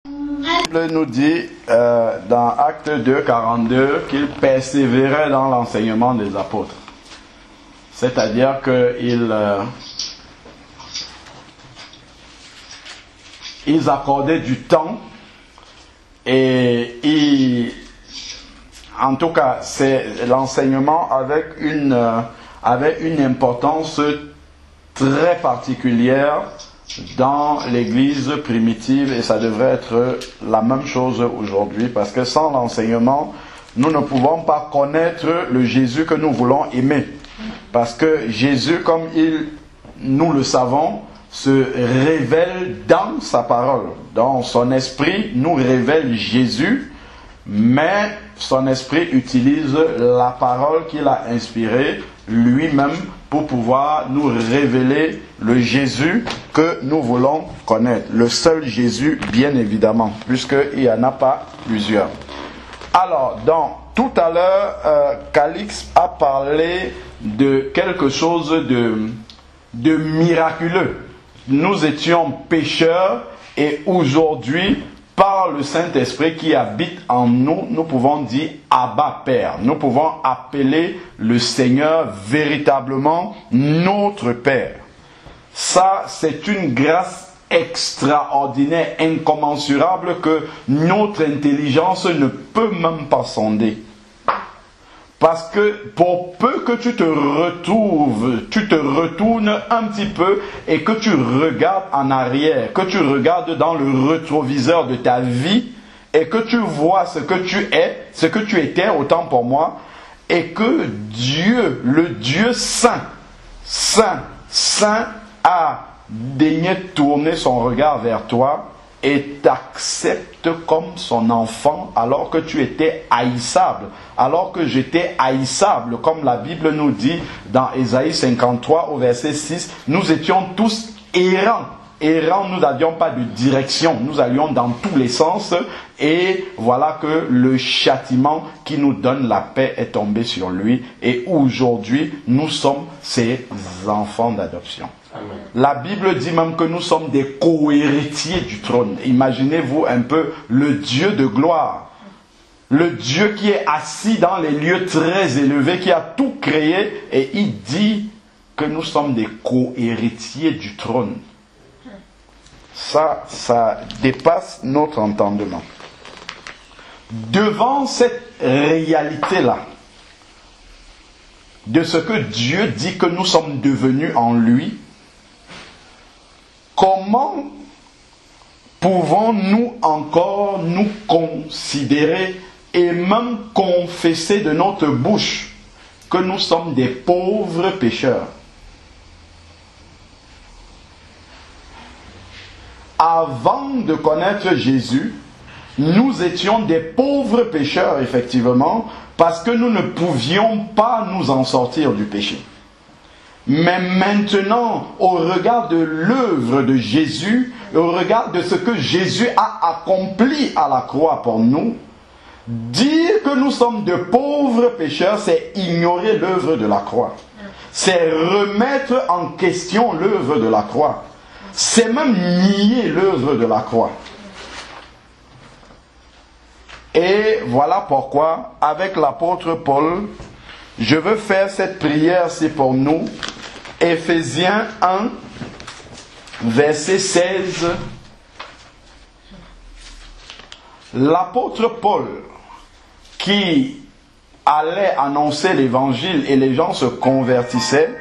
La Bible nous dit dans Actes 2, 42 qu'ils persévéraient dans l'enseignement des apôtres. C'est-à-dire qu'ils accordaient du temps et en tout cas, l'enseignement avait une importance très particulière dans l'église primitive, et ça devrait être la même chose aujourd'hui, parce que sans l'enseignement, nous ne pouvons pas connaître le Jésus que nous voulons aimer. Parce que Jésus, comme nous le savons, se révèle dans sa parole. Dans son esprit nous révèle Jésus, mais son esprit utilise la parole qu'il a inspirée lui-même pour pouvoir nous révéler le Jésus que nous voulons connaître. Le seul Jésus, bien évidemment, puisqu'il n'y en a pas plusieurs. Alors, tout à l'heure, Calix a parlé de quelque chose de miraculeux. Nous étions pécheurs et aujourd'hui, par le Saint-Esprit qui habite en nous, nous pouvons dire Abba Père. Nous pouvons appeler le Seigneur véritablement notre Père. Ça, c'est une grâce extraordinaire, incommensurable, que notre intelligence ne peut même pas sonder. Parce que pour peu que tu te retournes un petit peu et que tu regardes en arrière, que tu regardes dans le rétroviseur de ta vie et que tu vois ce que tu es, ce que tu étais, autant pour moi, et que Dieu, le Dieu saint, a daigné tourner son regard vers toi et t'accepte comme son enfant alors que tu étais haïssable, alors que j'étais haïssable, comme la Bible nous dit dans Ésaïe 53 au verset 6, nous étions tous errants. Errants, nous n'avions pas de direction, nous allions dans tous les sens et voilà que le châtiment qui nous donne la paix est tombé sur lui et aujourd'hui nous sommes ses enfants d'adoption. Amen. La Bible dit même que nous sommes des co-héritiers du trône. Imaginez-vous un peu le Dieu de gloire, le Dieu qui est assis dans les lieux très élevés, qui a tout créé, et il dit que nous sommes des co-héritiers du trône. Ça dépasse notre entendement. Devant cette réalité-là, de ce que Dieu dit que nous sommes devenus en lui, comment pouvons-nous encore nous considérer et même confesser de notre bouche que nous sommes des pauvres pécheurs? Avant de connaître Jésus, nous étions des pauvres pécheurs, effectivement, parce que nous ne pouvions pas nous en sortir du péché. Mais maintenant, au regard de l'œuvre de Jésus, au regard de ce que Jésus a accompli à la croix pour nous, dire que nous sommes de pauvres pécheurs, c'est ignorer l'œuvre de la croix. C'est remettre en question l'œuvre de la croix. C'est même nier l'œuvre de la croix. Et voilà pourquoi, avec l'apôtre Paul, je veux faire cette prière-ci pour nous. Éphésiens 1, verset 16. L'apôtre Paul, qui allait annoncer l'évangile et les gens se convertissaient,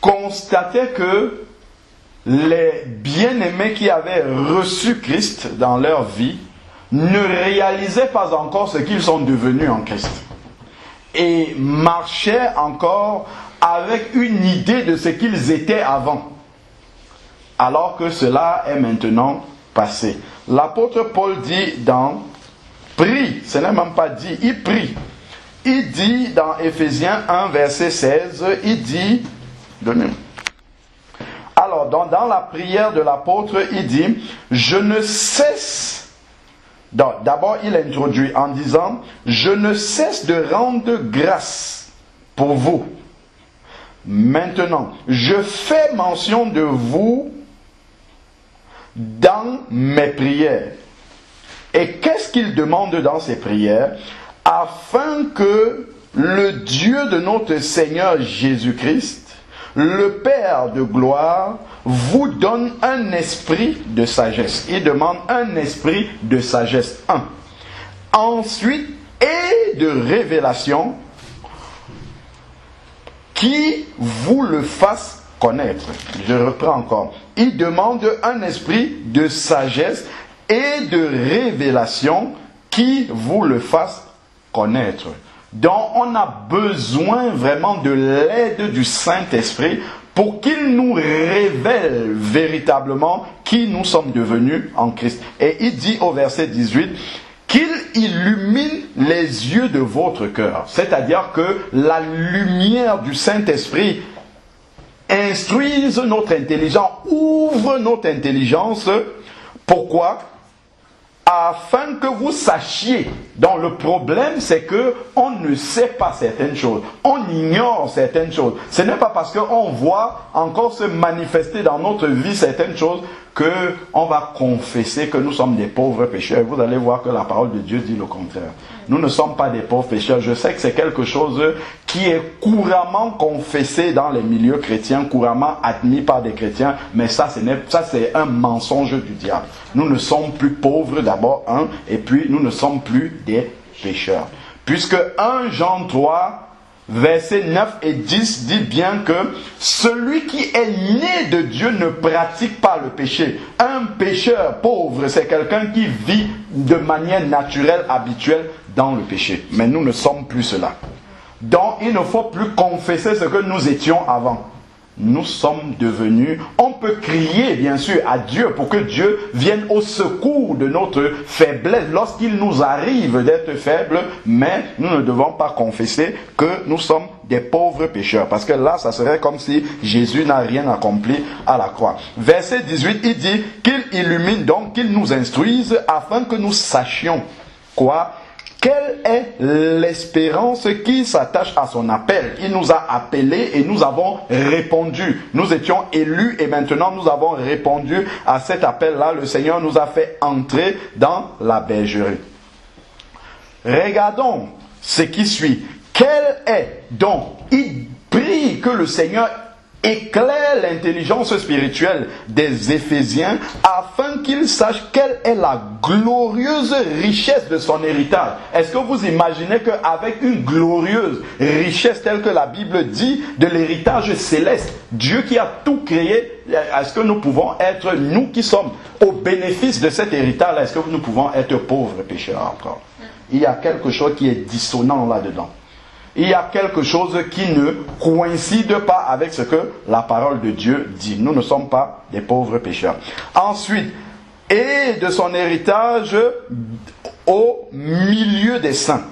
constatait que les bien-aimés qui avaient reçu Christ dans leur vie ne réalisaient pas encore ce qu'ils sont devenus en Christ. Et marchaient encore avec une idée de ce qu'ils étaient avant. Alors que cela est maintenant passé. L'apôtre Paul dit dans prie, ce n'est même pas dit, il prie. Il dit dans Éphésiens 1, verset 16, il dit, donnez-moi. Alors, dans la prière de l'apôtre, il dit, je ne cesse, d'abord il introduit en disant, je ne cesse de rendre grâce pour vous. Maintenant, je fais mention de vous dans mes prières. Et qu'est-ce qu'il demande dans ses prières? Afin que le Dieu de notre Seigneur Jésus-Christ, le Père de gloire, vous donne un esprit de sagesse. Il demande un esprit de sagesse. 1. Ensuite, et de révélation, qui vous le fasse connaître. Je reprends encore. Il demande un esprit de sagesse et de révélation qui vous le fasse connaître. Donc on a besoin vraiment de l'aide du Saint-Esprit pour qu'il nous révèle véritablement qui nous sommes devenus en Christ. Et il dit au verset 18, qu'il illumine les yeux de votre cœur. C'est-à-dire que la lumière du Saint-Esprit instruise notre intelligence, ouvre notre intelligence. Pourquoi? Afin que vous sachiez. Donc le problème, c'est que on ne sait pas certaines choses. On ignore certaines choses. Ce n'est pas parce qu'on voit encore se manifester dans notre vie certaines choses qu'on va confesser que nous sommes des pauvres pécheurs. Vous allez voir que la parole de Dieu dit le contraire. Nous ne sommes pas des pauvres pécheurs. Je sais que c'est quelque chose qui est couramment confessé dans les milieux chrétiens, couramment admis par des chrétiens, mais ça c'est un mensonge du diable. Nous ne sommes plus pauvres d'abord, et puis nous ne sommes plus des pécheurs. Puisque 1 Jean 3, versets 9 et 10 dit bien que celui qui est né de Dieu ne pratique pas le péché. Un pécheur pauvre, c'est quelqu'un qui vit de manière naturelle, habituelle dans le péché. Mais nous ne sommes plus cela. Donc il ne faut plus confesser ce que nous étions avant. Nous sommes devenus, on peut crier bien sûr à Dieu pour que Dieu vienne au secours de notre faiblesse lorsqu'il nous arrive d'être faibles, mais nous ne devons pas confesser que nous sommes des pauvres pécheurs, parce que là ça serait comme si Jésus n'a rien accompli à la croix. Verset 18, il dit qu'il illumine donc, qu'il nous instruise afin que nous sachions quoi? Quelle est l'espérance qui s'attache à son appel? Il nous a appelés et nous avons répondu. Nous étions élus et maintenant nous avons répondu à cet appel-là. Le Seigneur nous a fait entrer dans la bergerie. Regardons ce qui suit. Quel est donc? Il prie que le Seigneur éclaire l'intelligence spirituelle des Éphésiens afin qu'ils sachent quelle est la glorieuse richesse de son héritage. Est-ce que vous imaginez qu'avec une glorieuse richesse telle que la Bible dit de l'héritage céleste, Dieu qui a tout créé, est-ce que nous pouvons être, nous qui sommes au bénéfice de cet héritage, est-ce que nous pouvons être pauvres pécheurs encore? Il y a quelque chose qui est dissonant là-dedans. Il y a quelque chose qui ne coïncide pas avec ce que la parole de Dieu dit. Nous ne sommes pas des pauvres pécheurs. Ensuite, et de son héritage au milieu des saints.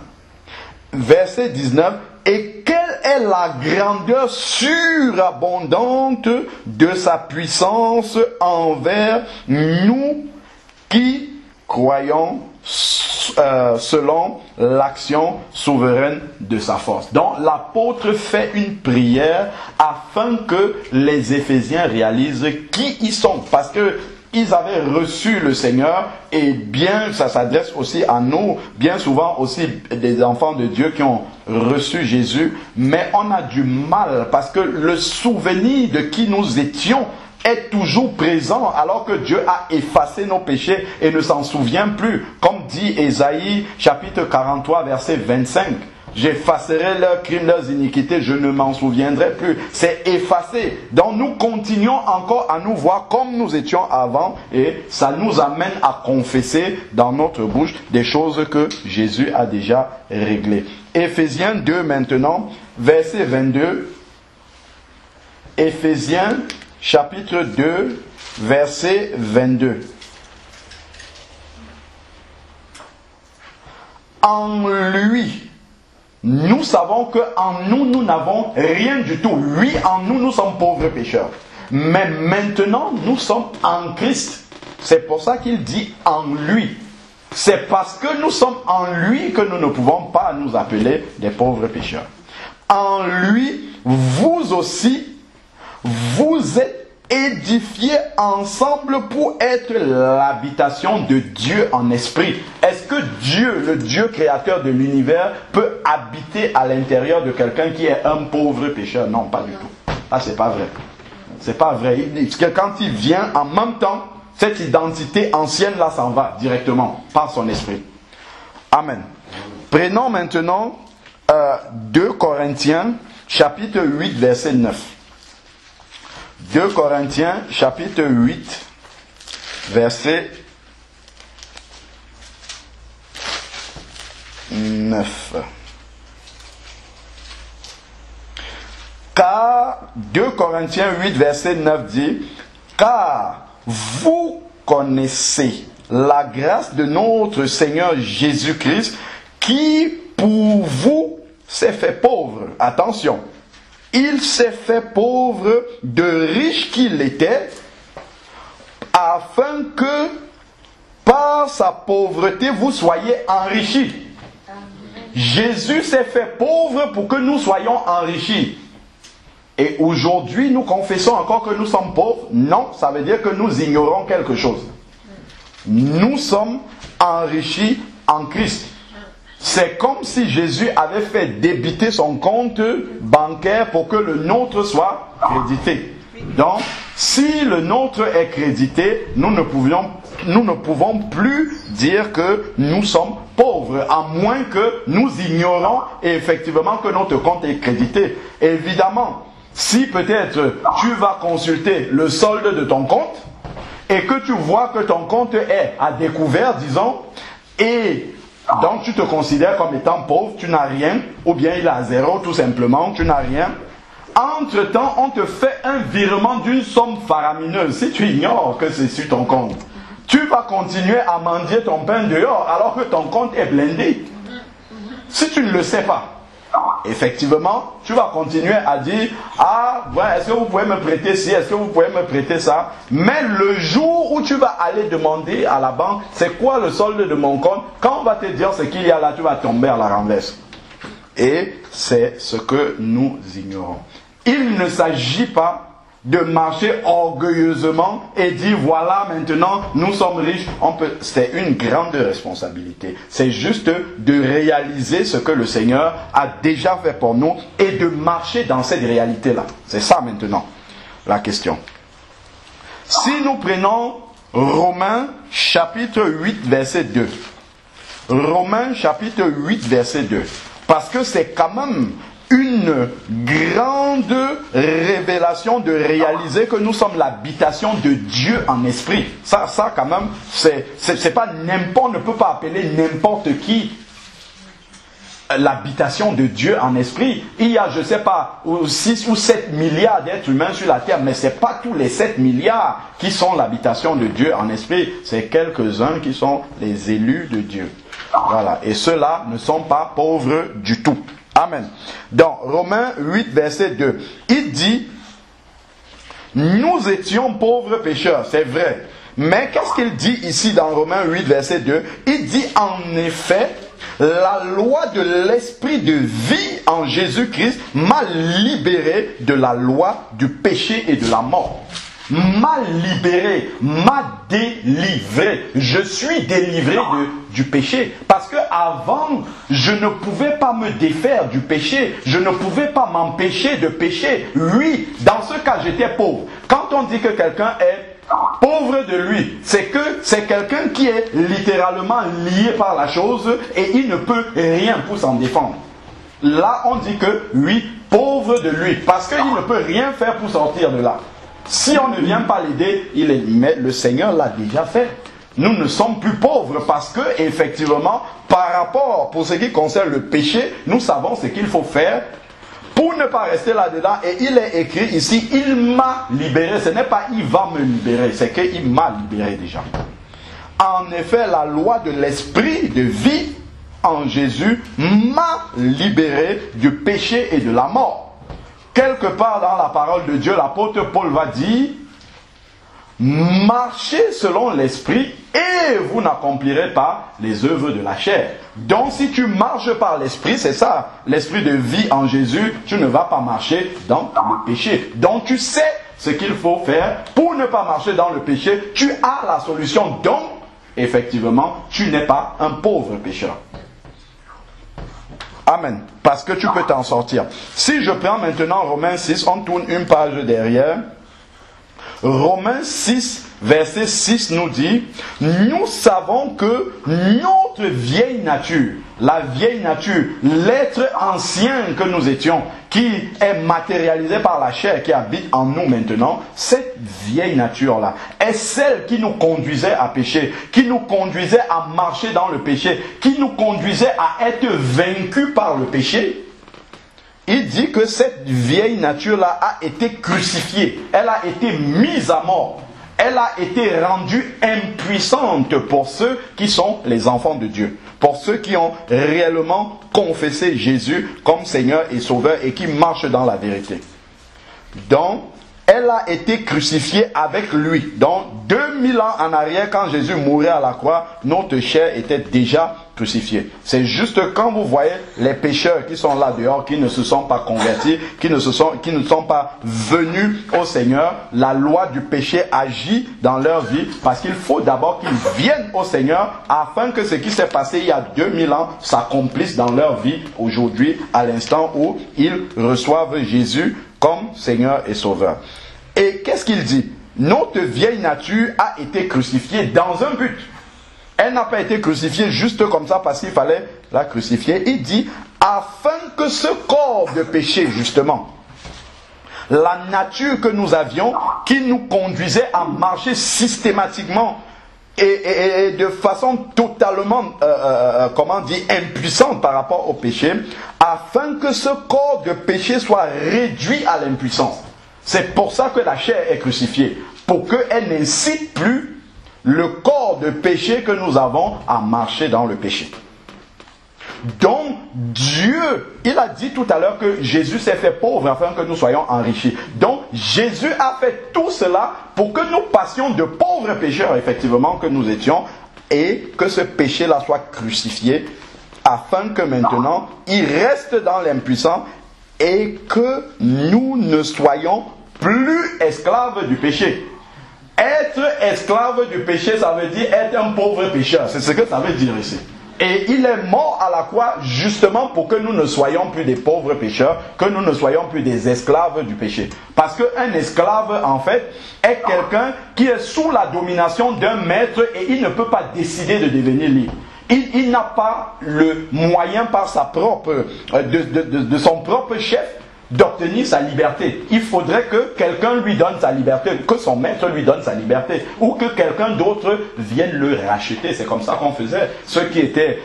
Verset 19. Et quelle est la grandeur surabondante de sa puissance envers nous qui croyons selon l'action souveraine de sa force. Donc l'apôtre fait une prière afin que les Éphésiens réalisent qui ils sont, parce que ils avaient reçu le Seigneur, et bien ça s'adresse aussi à nous, bien souvent aussi des enfants de Dieu qui ont reçu Jésus, mais on a du mal parce que le souvenir de qui nous étions est toujours présent alors que Dieu a effacé nos péchés et ne s'en souvient plus. Comme dit Ésaïe chapitre 43 verset 25. J'effacerai leurs crimes, leurs iniquités, je ne m'en souviendrai plus. C'est effacé. Donc nous continuons encore à nous voir comme nous étions avant et ça nous amène à confesser dans notre bouche des choses que Jésus a déjà réglées. Éphésiens 2 maintenant, verset 22. Éphésiens chapitre 2, verset 22. En lui, nous savons qu'en nous, nous n'avons rien du tout. Oui, en nous, nous sommes pauvres pécheurs. Mais maintenant, nous sommes en Christ. C'est pour ça qu'il dit en lui. C'est parce que nous sommes en lui que nous ne pouvons pas nous appeler des pauvres pécheurs. En lui, vous aussi, vous êtes édifiés ensemble pour être l'habitation de Dieu en esprit. Est-ce que Dieu, le Dieu créateur de l'univers, peut habiter à l'intérieur de quelqu'un qui est un pauvre pécheur? Non, pas du tout. Ah, c'est pas vrai. C'est pas vrai. Quand il vient, en même temps, cette identité ancienne-là s'en va directement par son esprit. Amen. Prenons maintenant 2 Corinthiens, chapitre 8, verset 9. 2 Corinthiens, chapitre 8, verset 9. Car 2 Corinthiens 8, verset 9 dit, car vous connaissez la grâce de notre Seigneur Jésus-Christ qui pour vous s'est fait pauvre. Attention. Il s'est fait pauvre de riche qu'il était, afin que par sa pauvreté vous soyez enrichis. Jésus s'est fait pauvre pour que nous soyons enrichis. Et aujourd'hui, nous confessons encore que nous sommes pauvres. Non, ça veut dire que nous ignorons quelque chose. Nous sommes enrichis en Christ. C'est comme si Jésus avait fait débiter son compte bancaire pour que le nôtre soit crédité. Donc, si le nôtre est crédité, nous ne pouvons plus dire que nous sommes pauvres, à moins que nous ignorons effectivement que notre compte est crédité. Évidemment, si peut-être tu vas consulter le solde de ton compte et que tu vois que ton compte est à découvert, disons, et donc tu te considères comme étant pauvre, tu n'as rien, ou bien il est à zéro tout simplement, tu n'as rien. Entre-temps, on te fait un virement d'une somme faramineuse. Si tu ignores que c'est sur ton compte, tu vas continuer à mendier ton pain dehors alors que ton compte est blindé. Si tu ne le sais pas, effectivement, tu vas continuer à dire, ah, ouais, est-ce que vous pouvez me prêter ci, est-ce que vous pouvez me prêter ça? Mais le jour où tu vas aller demander à la banque, c'est quoi le solde de mon compte? Quand on va te dire ce qu'il y a là, tu vas tomber à la renverse. Et c'est ce que nous ignorons. Il ne s'agit pas de marcher orgueilleusement et dire voilà maintenant nous sommes riches. C'est une grande responsabilité. C'est juste de réaliser ce que le Seigneur a déjà fait pour nous et de marcher dans cette réalité-là. C'est ça maintenant la question. Si nous prenons Romains chapitre 8 verset 2. Romains chapitre 8 verset 2. Parce que c'est quand même une grande révélation de réaliser que nous sommes l'habitation de Dieu en esprit. Ça quand même, c'est pas n'importe, on ne peut pas appeler n'importe qui l'habitation de Dieu en esprit. Il y a, je sais pas, 6 ou 7 milliards d'êtres humains sur la terre, mais c'est pas tous les 7 milliards qui sont l'habitation de Dieu en esprit. C'est quelques-uns qui sont les élus de Dieu. Voilà. Et ceux-là ne sont pas pauvres du tout. Amen. Dans Romains 8, verset 2, il dit, nous étions pauvres pécheurs, c'est vrai. Mais qu'est-ce qu'il dit ici dans Romains 8, verset 2? Il dit, en effet, la loi de l'esprit de vie en Jésus-Christ m'a libéré de la loi du péché et de la mort. M'a libéré, m'a délivré. Je suis délivré du péché. Parce que avant, je ne pouvais pas me défaire du péché. Je ne pouvais pas m'empêcher de pécher. Oui, dans ce cas, j'étais pauvre. Quand on dit que quelqu'un est pauvre de lui, c'est que c'est quelqu'un qui est littéralement lié par la chose et il ne peut rien pour s'en défendre. Là, on dit que oui, pauvre de lui, parce qu'il ne peut rien faire pour sortir de là. Si on ne vient pas l'aider, mais le Seigneur l'a déjà fait. Nous ne sommes plus pauvres parce que, effectivement, par rapport, pour ce qui concerne le péché, nous savons ce qu'il faut faire pour ne pas rester là-dedans. Et il est écrit ici, il m'a libéré. Ce n'est pas il va me libérer, c'est qu'il m'a libéré déjà. En effet, la loi de l'esprit de vie en Jésus m'a libéré du péché et de la mort. Quelque part dans la parole de Dieu, l'apôtre Paul va dire, marchez selon l'esprit et vous n'accomplirez pas les œuvres de la chair. Donc si tu marches par l'esprit, c'est ça, l'esprit de vie en Jésus, tu ne vas pas marcher dans le péché. Donc tu sais ce qu'il faut faire pour ne pas marcher dans le péché, tu as la solution. Donc, effectivement, tu n'es pas un pauvre pécheur. Amen. Parce que tu peux t'en sortir. Si je prends maintenant Romains 6, on tourne une page derrière. Romains 6, verset 6 nous dit, nous savons que notre vieille nature, la vieille nature, l'être ancien que nous étions, qui est matérialisé par la chair qui habite en nous maintenant, cette vieille nature-là est celle qui nous conduisait à pécher, qui nous conduisait à marcher dans le péché, qui nous conduisait à être vaincus par le péché. Il dit que cette vieille nature-là a été crucifiée, elle a été mise à mort, elle a été rendue impuissante pour ceux qui sont les enfants de Dieu, pour ceux qui ont réellement confessé Jésus comme Seigneur et Sauveur et qui marchent dans la vérité. Donc, elle a été crucifiée avec lui. Donc, 2000 ans en arrière, quand Jésus mourait à la croix, notre chair était déjà crucifiée. C'est juste quand vous voyez les pécheurs qui sont là dehors, qui ne se sont pas convertis, qui ne sont pas venus au Seigneur, la loi du péché agit dans leur vie parce qu'il faut d'abord qu'ils viennent au Seigneur afin que ce qui s'est passé il y a 2000 ans s'accomplisse dans leur vie aujourd'hui, à l'instant où ils reçoivent Jésus comme Seigneur et Sauveur. Et qu'est-ce qu'il dit? Notre vieille nature a été crucifiée dans un but. Elle n'a pas été crucifiée juste comme ça parce qu'il fallait la crucifier. Il dit, afin que ce corps de péché, justement, la nature que nous avions, qui nous conduisait à marcher systématiquement et de façon totalement, impuissante par rapport au péché, afin que ce corps de péché soit réduit à l'impuissance. C'est pour ça que la chair est crucifiée, pour qu'elle n'incite plus le corps de péché que nous avons à marcher dans le péché. Donc, Dieu, il a dit tout à l'heure que Jésus s'est fait pauvre afin que nous soyons enrichis. Donc, Jésus a fait tout cela pour que nous passions de pauvres pécheurs, effectivement, que nous étions, et que ce péché-là soit crucifié, afin que maintenant, il reste dans l'impuissance et que nous ne soyons plus esclaves du péché. Être esclave du péché, ça veut dire être un pauvre pécheur. C'est ce que ça veut dire ici. Et il est mort à la croix justement pour que nous ne soyons plus des pauvres pécheurs, que nous ne soyons plus des esclaves du péché. Parce qu'un esclave, en fait, est quelqu'un qui est sous la domination d'un maître et il ne peut pas décider de devenir libre. Il n'a pas le moyen par sa propre, de son propre chef d'obtenir sa liberté. Il faudrait que quelqu'un lui donne sa liberté, que son maître lui donne sa liberté, ou que quelqu'un d'autre vienne le racheter. C'est comme ça qu'on faisait. Ceux qui étaient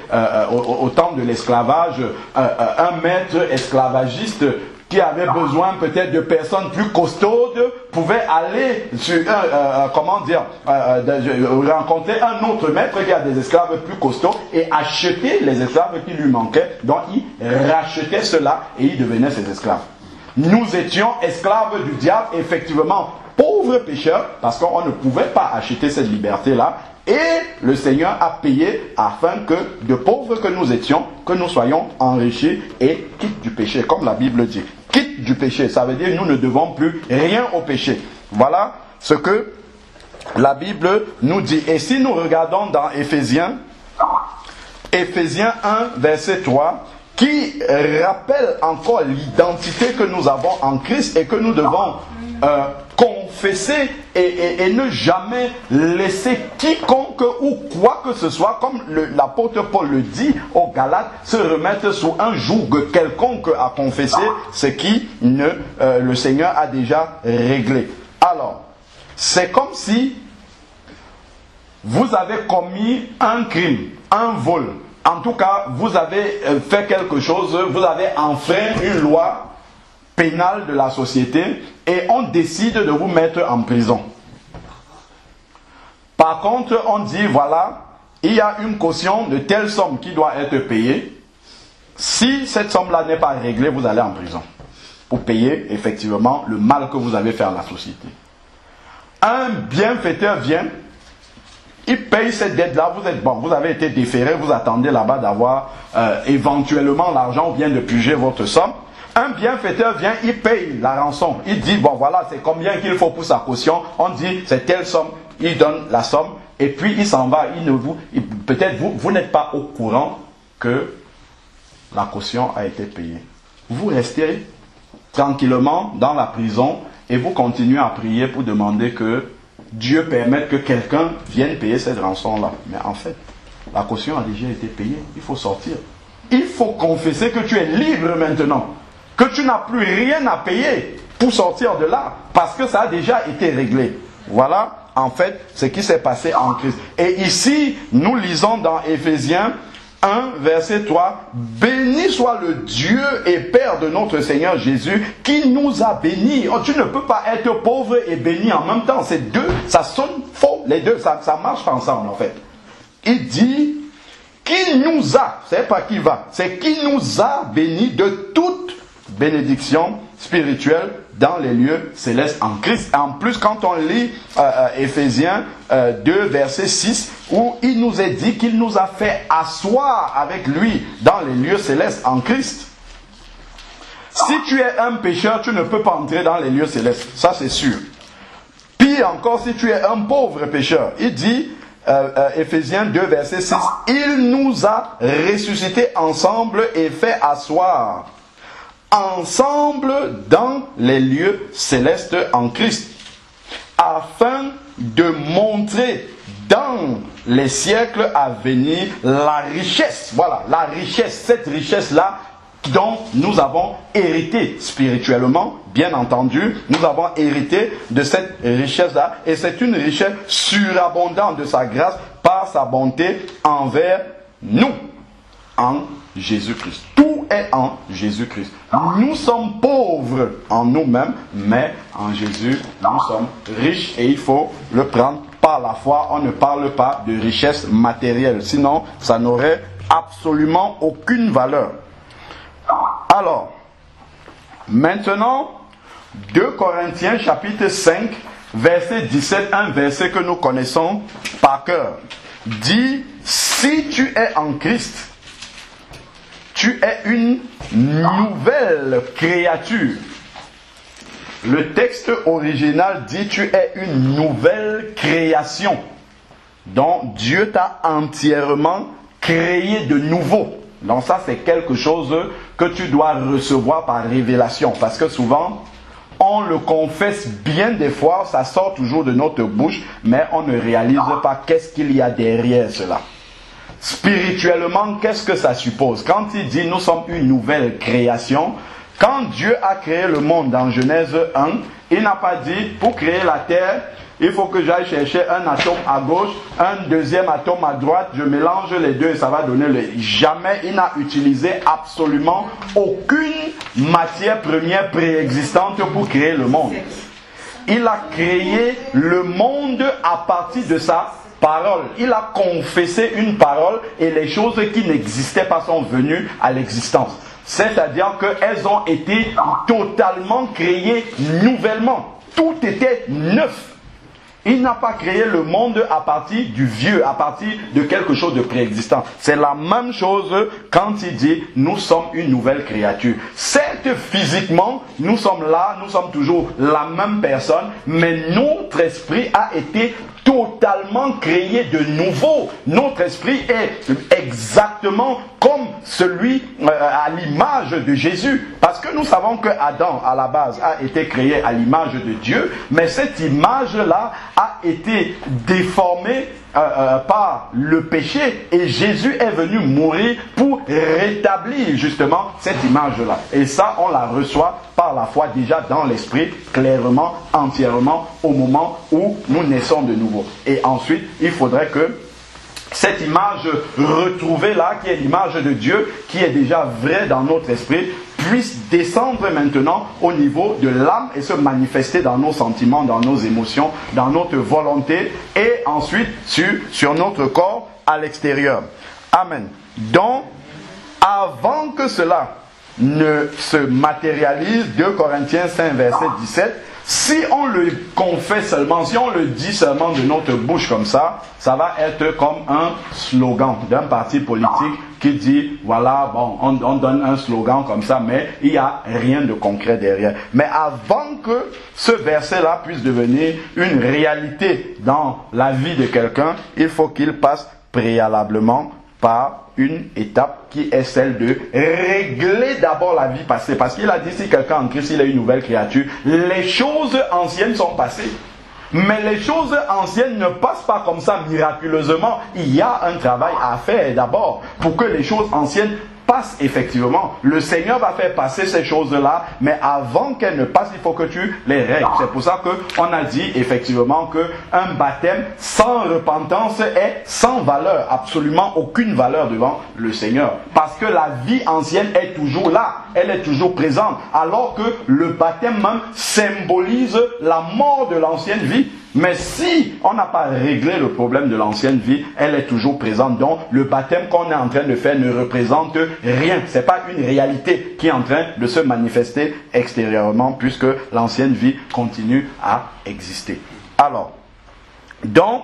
au temps de l'esclavage, un maître esclavagiste qui avait besoin peut-être de personnes plus costaudes pouvait aller sur rencontrer un autre maître qui a des esclaves plus costauds et acheter les esclaves qui lui manquaient. Donc il rachetait cela et il devenait ses esclaves. Nous étions esclaves du diable, effectivement, pauvres pécheurs, parce qu'on ne pouvait pas acheter cette liberté-là. Et le Seigneur a payé afin que, de pauvres que nous étions, que nous soyons enrichis et quitte du péché, comme la Bible dit. Quitte du péché, ça veut dire nous ne devons plus rien au péché. Voilà ce que la Bible nous dit. Et si nous regardons dans Éphésiens 1, verset 3, qui rappelle encore l'identité que nous avons en Christ et que nous devons confesser et ne jamais laisser quiconque ou quoi que ce soit, comme l'apôtre Paul le dit aux Galates, se remettre sous un joug quelconque à confesser ce qui le Seigneur a déjà réglé. Alors, c'est comme si vous avez commis un crime, un vol. En tout cas, vous avez fait quelque chose, vous avez enfreint une loi pénale de la société et on décide de vous mettre en prison. Par contre, on dit, voilà, il y a une caution de telle somme qui doit être payée. Si cette somme-là n'est pas réglée, vous allez en prison pour payer effectivement le mal que vous avez fait à la société. Un bienfaiteur vient, il paye cette dette-là, vous avez été déféré, vous attendez là-bas d'avoir éventuellement l'argent ou bien de puger votre somme. Un bienfaiteur vient, il paye la rançon. Il dit, bon voilà, c'est combien qu'il faut pour sa caution. On dit, c'est telle somme. Il donne la somme. Et puis, il s'en va. Peut-être vous n'êtes pas au courant que la caution a été payée. Vous restez tranquillement dans la prison et vous continuez à prier pour demander que Dieu permette que quelqu'un vienne payer cette rançon-là. Mais en fait, la caution a déjà été payée. Il faut sortir. Il faut confesser que tu es libre maintenant. Que tu n'as plus rien à payer pour sortir de là. Parce que ça a déjà été réglé. Voilà, en fait, ce qui s'est passé en Christ. Et ici, nous lisons dans Éphésiens 1, verset 3. Béni soit le Dieu et Père de notre Seigneur Jésus qui nous a bénis. Oh, tu ne peux pas être pauvre et béni en même temps. C'est deux, ça sonne faux. Les deux, ça marche ensemble en fait. Il dit, qui nous a, c'est pas qui va, c'est qui nous a bénis de toute bénédiction spirituelle dans les lieux célestes en Christ. En plus, quand on lit Éphésiens 2, verset 6, où il nous est dit qu'il nous a fait asseoir avec lui dans les lieux célestes en Christ. Si tu es un pécheur, tu ne peux pas entrer dans les lieux célestes. Ça, c'est sûr. Pire encore, si tu es un pauvre pécheur. Il dit, Éphésiens 2, verset 6, il nous a ressuscités ensemble et fait asseoir ensemble dans les lieux célestes en Christ, afin de montrer dans les siècles à venir la richesse, voilà, la richesse, cette richesse-là dont nous avons hérité spirituellement, bien entendu, nous avons hérité de cette richesse-là, et c'est une richesse surabondante de sa grâce par sa bonté envers nous, en Jésus-Christ. Tout est en Jésus-Christ. Nous sommes pauvres en nous-mêmes, mais en Jésus, nous sommes riches et il faut le prendre par la foi. On ne parle pas de richesse matérielle, sinon ça n'aurait absolument aucune valeur. Alors, maintenant, 2 Corinthiens chapitre 5, verset 17, un verset que nous connaissons par cœur, dit, si tu es en Christ, tu es une nouvelle créature. Le texte original dit tu es une nouvelle création. Donc Dieu t'a entièrement créé de nouveau. Donc ça c'est quelque chose que tu dois recevoir par révélation. Parce que souvent, on le confesse bien des fois, ça sort toujours de notre bouche, mais on ne réalise pas qu'est-ce qu'il y a derrière cela. Spirituellement, qu'est-ce que ça suppose? Quand il dit nous sommes une nouvelle création, quand Dieu a créé le monde dans Genèse 1, il n'a pas dit pour créer la terre, il faut que j'aille chercher un atome à gauche, un deuxième atome à droite, je mélange les deux et ça va donner le... Jamais il n'a utilisé absolument aucune matière première préexistante pour créer le monde. Il a créé le monde à partir de ça. Parole. Il a confessé une parole et les choses qui n'existaient pas sont venues à l'existence. C'est-à-dire qu'elles ont été totalement créées nouvellement. Tout était neuf. Il n'a pas créé le monde à partir du vieux, à partir de quelque chose de préexistant. C'est la même chose quand il dit nous sommes une nouvelle créature. Certes, physiquement, nous sommes là, nous sommes toujours la même personne, mais notre esprit a été totalement créé de nouveau. Notre esprit est exactement comme celui à l'image de Jésus. Parce que nous savons que Adam, à la base, a été créé à l'image de Dieu, mais cette image-là a été déformée par le péché et Jésus est venu mourir pour rétablir justement cette image-là. Et ça, on la reçoit par la foi déjà dans l'esprit, clairement, entièrement, au moment où nous naissons de nouveau. Et ensuite, il faudrait que cette image retrouvée là, qui est l'image de Dieu, qui est déjà vraie dans notre esprit, puisse descendre maintenant au niveau de l'âme et se manifester dans nos sentiments, dans nos émotions, dans notre volonté et ensuite sur notre corps à l'extérieur. Amen. Donc, avant que cela ne se matérialise, 2 Corinthiens 5, verset 17, Si on le confesse seulement, si on le dit seulement de notre bouche comme ça va être comme un slogan d'un parti politique qui dit, voilà, bon, on donne un slogan comme ça, mais il n'y a rien de concret derrière. Mais avant que ce verset-là puisse devenir une réalité dans la vie de quelqu'un, il faut qu'il passe préalablement par une étape qui est celle de régler d'abord la vie passée. Parce qu'il a dit, si quelqu'un en Christ, il est une nouvelle créature, les choses anciennes sont passées. Mais les choses anciennes ne passent pas comme ça miraculeusement. Il y a un travail à faire d'abord pour que les choses anciennes passent effectivement. Le Seigneur va faire passer ces choses-là, mais avant qu'elles ne passent, il faut que tu les règles. C'est pour ça qu'on a dit effectivement qu'un baptême sans repentance est sans valeur, absolument aucune valeur devant le Seigneur. Parce que la vie ancienne est toujours là, elle est toujours présente, alors que le baptême même symbolise la mort de l'ancienne vie. Mais si on n'a pas réglé le problème de l'ancienne vie, elle est toujours présente. Donc, le baptême qu'on est en train de faire ne représente rien. Ce n'est pas une réalité qui est en train de se manifester extérieurement, puisque l'ancienne vie continue à exister. Alors, donc,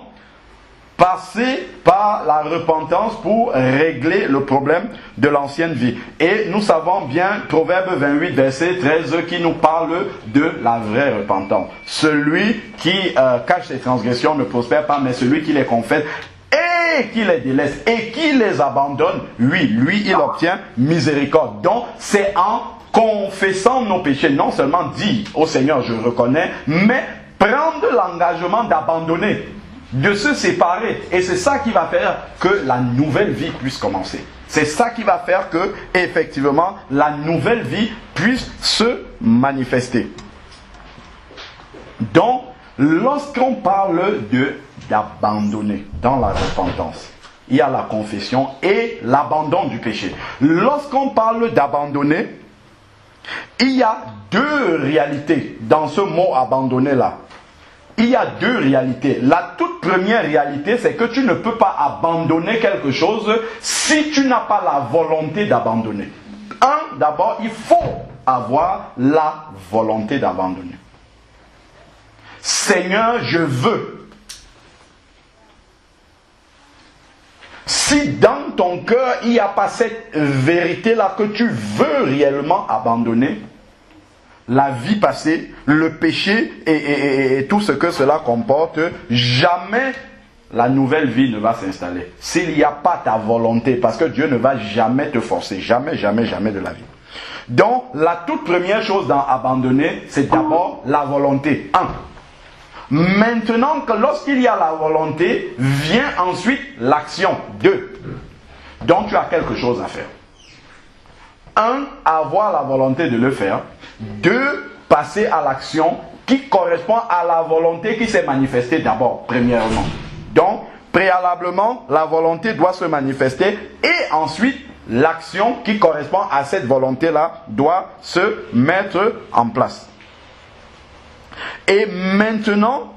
passer par la repentance pour régler le problème de l'ancienne vie. Et nous savons bien, Proverbe 28, verset 13, qui nous parle de la vraie repentance. Celui qui cache ses transgressions ne prospère pas, mais celui qui les confesse et qui les délaisse et qui les abandonne, oui, lui, il obtient miséricorde. Donc, c'est en confessant nos péchés, non seulement dire au Seigneur, je reconnais, mais prendre l'engagement d'abandonner, de se séparer. Et c'est ça qui va faire que la nouvelle vie puisse commencer. C'est ça qui va faire que, effectivement, la nouvelle vie puisse se manifester. Donc, lorsqu'on parle d'abandonner dans la repentance, il y a la confession et l'abandon du péché. Lorsqu'on parle d'abandonner, il y a deux réalités dans ce mot abandonner-là. Il y a deux réalités. La toute première réalité, c'est que tu ne peux pas abandonner quelque chose si tu n'as pas la volonté d'abandonner. D'abord, il faut avoir la volonté d'abandonner. Seigneur, je veux. Si dans ton cœur, il n'y a pas cette vérité-là que tu veux réellement abandonner, la vie passée, le péché et tout ce que cela comporte, jamais la nouvelle vie ne va s'installer. S'il n'y a pas ta volonté, parce que Dieu ne va jamais te forcer, jamais, jamais, jamais de la vie. Donc, la toute première chose dans abandonner, c'est d'abord la volonté. Maintenant que lorsqu'il y a la volonté, vient ensuite l'action. 2. Donc, tu as quelque chose à faire. 1, avoir la volonté de le faire. 2, passer à l'action qui correspond à la volonté qui s'est manifestée d'abord, premièrement. Donc, préalablement, la volonté doit se manifester et ensuite, l'action qui correspond à cette volonté-là doit se mettre en place. Et maintenant,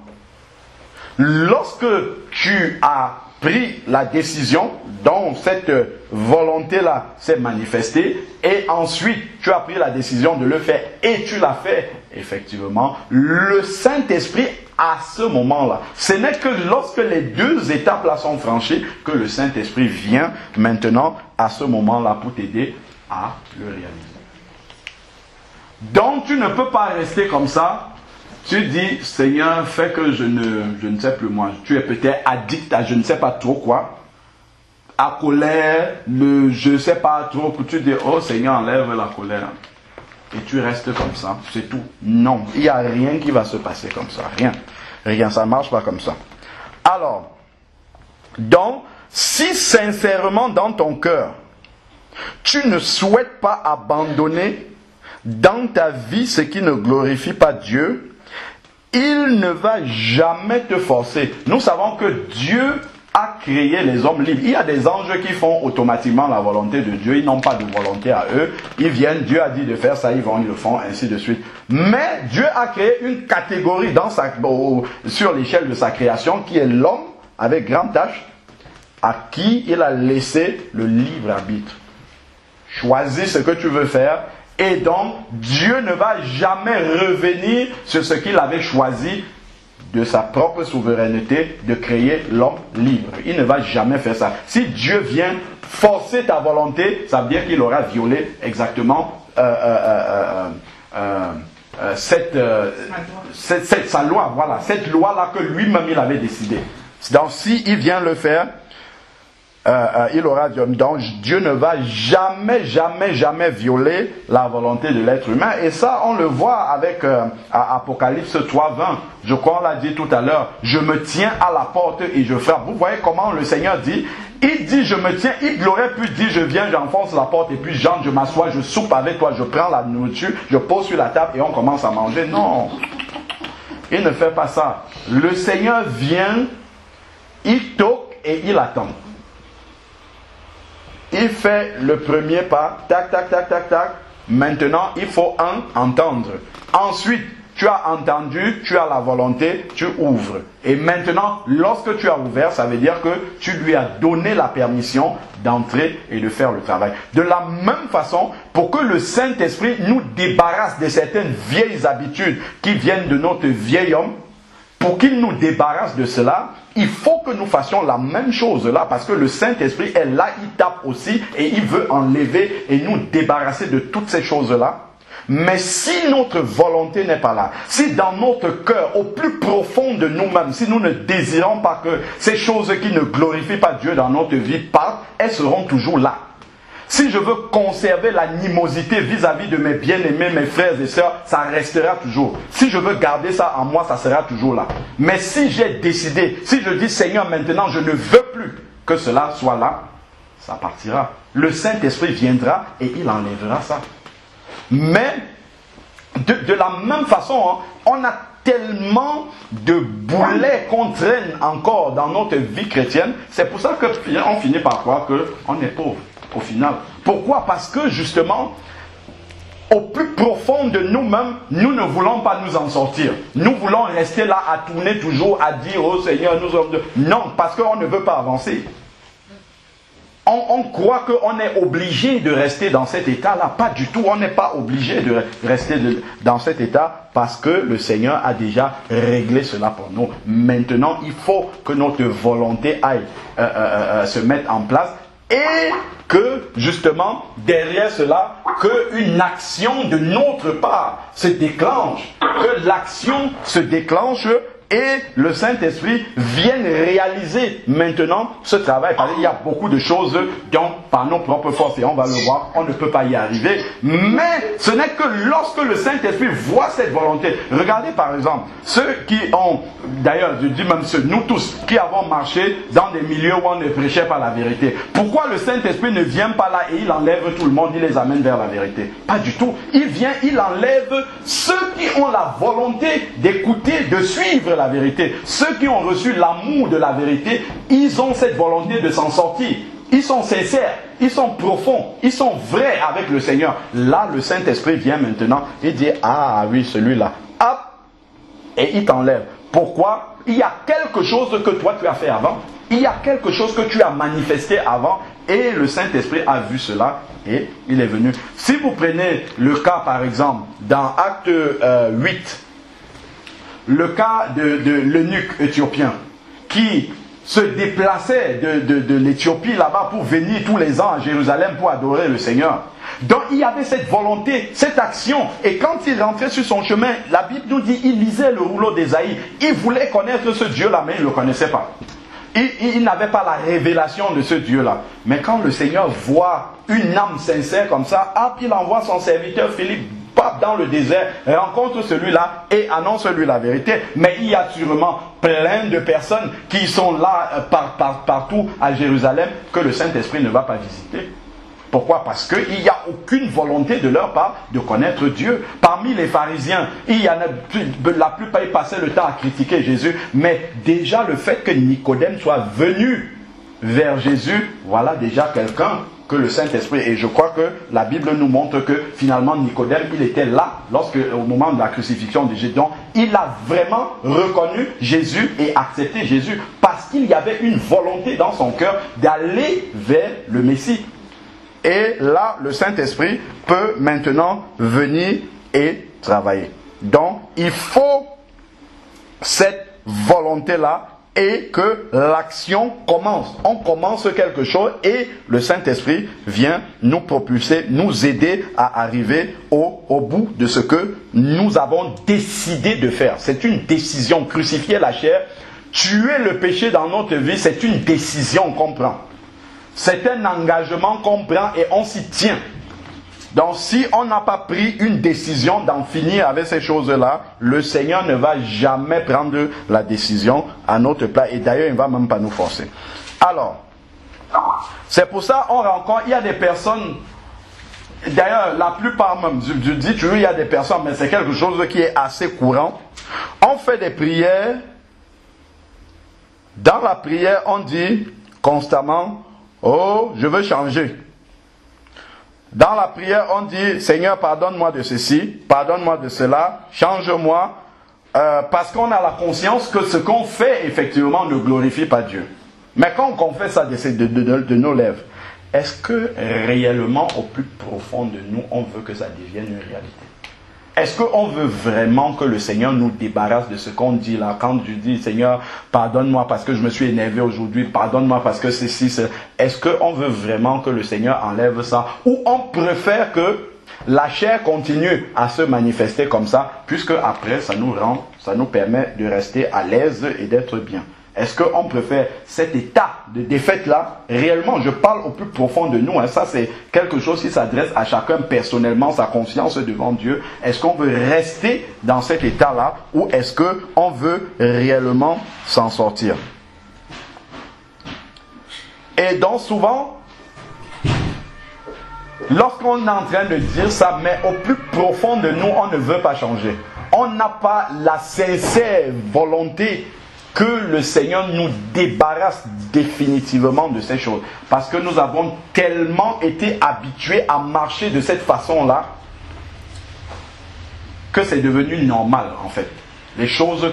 lorsque tu as pris la décision dont cette volonté-là s'est manifestée et ensuite tu as pris la décision de le faire et tu l'as fait, effectivement, le Saint-Esprit à ce moment-là, ce n'est que lorsque les deux étapes-là sont franchies que le Saint-Esprit vient maintenant à ce moment-là pour t'aider à le réaliser. Donc tu ne peux pas rester comme ça. Tu dis, Seigneur, fais que je ne sais plus moi. Tu es peut-être addict à je ne sais pas trop quoi. À colère, je ne sais pas trop. Tu dis, oh Seigneur, enlève la colère. Et tu restes comme ça, c'est tout. Non, il n'y a rien qui va se passer comme ça. Rien. Rien, ça ne marche pas comme ça. Alors, donc, si sincèrement dans ton cœur, tu ne souhaites pas abandonner dans ta vie ce qui ne glorifie pas Dieu, il ne va jamais te forcer. Nous savons que Dieu a créé les hommes libres. Il y a des anges qui font automatiquement la volonté de Dieu. Ils n'ont pas de volonté à eux. Ils viennent, Dieu a dit de faire ça, ils le font, ainsi de suite. Mais Dieu a créé une catégorie sur l'échelle de sa création qui est l'homme avec grande tâche, à qui il a laissé le libre arbitre. Choisis ce que tu veux faire Et donc, Dieu ne va jamais revenir sur ce qu'il avait choisi de sa propre souveraineté de créer l'homme libre. Il ne va jamais faire ça. Si Dieu vient forcer ta volonté, ça veut dire qu'il aura violé exactement sa loi. Voilà, cette loi-là que lui-même il avait décidé. Donc, si il vient le faire, il aura, donc Dieu ne va jamais violer la volonté de l'être humain. Et ça, on le voit avec Apocalypse 3:20. Je crois, on l'a dit tout à l'heure. Je me tiens à la porte et je frappe. Vous voyez comment le Seigneur dit? Il dit, je me tiens. Il aurait pu dire, je viens, j'enfonce la porte et puis j'entre, je m'assois, je soupe avec toi, je prends la nourriture, je pose sur la table et on commence à manger. Non. Il ne fait pas ça. Le Seigneur vient, il toque et il attend. Il fait le premier pas, tac, tac, tac, tac, tac. Maintenant, il faut entendre. Ensuite, tu as entendu, tu as la volonté, tu ouvres. Et maintenant, lorsque tu as ouvert, ça veut dire que tu lui as donné la permission d'entrer et de faire le travail. De la même façon, pour que le Saint-Esprit nous débarrasse de certaines vieilles habitudes qui viennent de notre vieil homme, pour qu'il nous débarrasse de cela, il faut que nous fassions la même chose là, parce que le Saint-Esprit est là, il tape aussi et il veut enlever et nous débarrasser de toutes ces choses-là. Mais si notre volonté n'est pas là, si dans notre cœur, au plus profond de nous-mêmes, si nous ne désirons pas que ces choses qui ne glorifient pas Dieu dans notre vie partent, elles seront toujours là. Si je veux conserver l'animosité vis-à-vis de mes bien-aimés, mes frères et sœurs, ça restera toujours. Si je veux garder ça en moi, ça sera toujours là. Mais si j'ai décidé, si je dis Seigneur, maintenant je ne veux plus que cela soit là, ça partira. Le Saint-Esprit viendra et il enlèvera ça. Mais de la même façon, on a tellement de boulets qu'on traîne encore dans notre vie chrétienne. C'est pour ça qu'on finit par croire qu'on est pauvre. Au final. Pourquoi? Parce que justement, au plus profond de nous-mêmes, nous ne voulons pas nous en sortir. Nous voulons rester là à tourner toujours, à dire oh Seigneur, nous sommes de... Non, parce qu'on ne veut pas avancer. On croit qu'on est obligé de rester dans cet état-là. Pas du tout. On n'est pas obligé de rester dans cet état parce que le Seigneur a déjà réglé cela pour nous. Maintenant, il faut que notre volonté aille se mettre en place. Et que, justement, derrière cela, qu'une action de notre part se déclenche. Que l'action se déclenche et le Saint-Esprit vienne réaliser maintenant ce travail. Parce qu'il y a beaucoup de choses dont, par nos propres forces, et on va le voir, on ne peut pas y arriver. Mais ce n'est que lorsque le Saint-Esprit voit cette volonté. Regardez par exemple, ceux qui ont, d'ailleurs, je dis même ceux, nous tous, qui avons marché dans des milieux où on ne prêchait pas la vérité. Pourquoi le Saint-Esprit ne vient pas là et il enlève tout le monde, il les amène vers la vérité? Pas du tout. Il vient, il enlève ceux qui ont la volonté d'écouter, de suivre la vérité. Ceux qui ont reçu l'amour de la vérité, ils ont cette volonté de s'en sortir. Ils sont sincères, ils sont profonds, ils sont vrais avec le Seigneur. Là, le Saint-Esprit vient maintenant et dit, ah oui, celui-là, hop, et il t'enlève. Pourquoi? Il y a quelque chose que toi tu as fait avant, il y a quelque chose que tu as manifesté avant, et le Saint-Esprit a vu cela et il est venu. Si vous prenez le cas, par exemple, dans Acte 8, le cas de l'eunuque éthiopien qui se déplaçait de l'Éthiopie là-bas pour venir tous les ans à Jérusalem pour adorer le Seigneur. Donc il y avait cette volonté, cette action. Et quand il rentrait sur son chemin, la Bible nous dit il lisait le rouleau d'Ésaïe. Il voulait connaître ce Dieu-là, mais il ne le connaissait pas. Il n'avait pas la révélation de ce Dieu-là. Mais quand le Seigneur voit une âme sincère comme ça, hop, il envoie son serviteur Philippe dans le désert, rencontre celui-là et annonce lui la vérité. Mais il y a sûrement plein de personnes qui sont là partout à Jérusalem que le Saint-Esprit ne va pas visiter. Pourquoi? Parce qu'il n'y a aucune volonté de leur part de connaître Dieu. Parmi les pharisiens, il y en a, la plupart ils passaient le temps à critiquer Jésus, mais déjà le fait que Nicodème soit venu vers Jésus, voilà déjà quelqu'un que le Saint-Esprit, et je crois que la Bible nous montre que finalement Nicodème, il était là au moment de la crucifixion de Jésus. Donc, il a vraiment reconnu Jésus et accepté Jésus parce qu'il y avait une volonté dans son cœur d'aller vers le Messie. Et là, le Saint-Esprit peut maintenant venir et travailler. Donc, il faut cette volonté-là et que l'action commence. On commence quelque chose et le Saint-Esprit vient nous propulser, nous aider à arriver au bout de ce que nous avons décidé de faire. C'est une décision. Crucifier la chair, tuer le péché dans notre vie, c'est une décision qu'on prend. C'est un engagement qu'on prend et on s'y tient. Donc si on n'a pas pris une décision d'en finir avec ces choses-là, le Seigneur ne va jamais prendre la décision à notre place. Et d'ailleurs, il ne va même pas nous forcer. Alors, c'est pour ça qu'on rencontre, il y a des personnes, d'ailleurs la plupart même, je dis toujours il y a des personnes, mais c'est quelque chose qui est assez courant. On fait des prières, dans la prière on dit constamment, oh, je veux changer. Dans la prière, on dit, Seigneur, pardonne-moi de ceci, pardonne-moi de cela, change-moi, parce qu'on a la conscience que ce qu'on fait, effectivement, ne glorifie pas Dieu. Mais quand on confesse ça de nos lèvres, est-ce que réellement, au plus profond de nous, on veut que ça devienne une réalité? Est-ce qu'on veut vraiment que le Seigneur nous débarrasse de ce qu'on dit là? Quand je dis, Seigneur, pardonne-moi parce que je me suis énervé aujourd'hui, pardonne-moi parce que ceci, est-ce qu'on veut vraiment que le Seigneur enlève ça? Ou on préfère que la chair continue à se manifester comme ça, puisque après, ça nous permet de rester à l'aise et d'être bien? Est-ce qu'on préfère cet état de défaite-là? Réellement, je parle au plus profond de nous. Hein. Ça, c'est quelque chose qui s'adresse à chacun personnellement, sa conscience devant Dieu. Est-ce qu'on veut rester dans cet état-là ou est-ce qu'on veut réellement s'en sortir? Et donc, souvent, lorsqu'on est en train de dire ça, mais au plus profond de nous, on ne veut pas changer. On n'a pas la sincère volonté que le Seigneur nous débarrasse définitivement de ces choses. Parce que nous avons tellement été habitués à marcher de cette façon-là que c'est devenu normal en fait. Les choses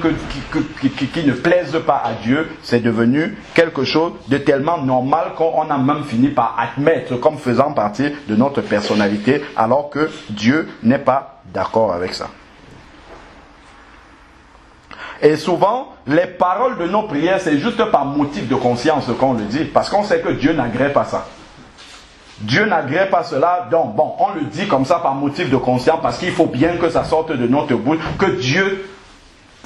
qui ne plaisent pas à Dieu, c'est devenu quelque chose de tellement normal qu'on a même fini par admettre comme faisant partie de notre personnalité, alors que Dieu n'est pas d'accord avec ça. Et souvent, les paroles de nos prières, c'est juste par motif de conscience qu'on le dit. Parce qu'on sait que Dieu n'agrée pas ça. Dieu n'agrée pas cela. Donc, bon, on le dit comme ça par motif de conscience. Parce qu'il faut bien que ça sorte de notre bouche. Que Dieu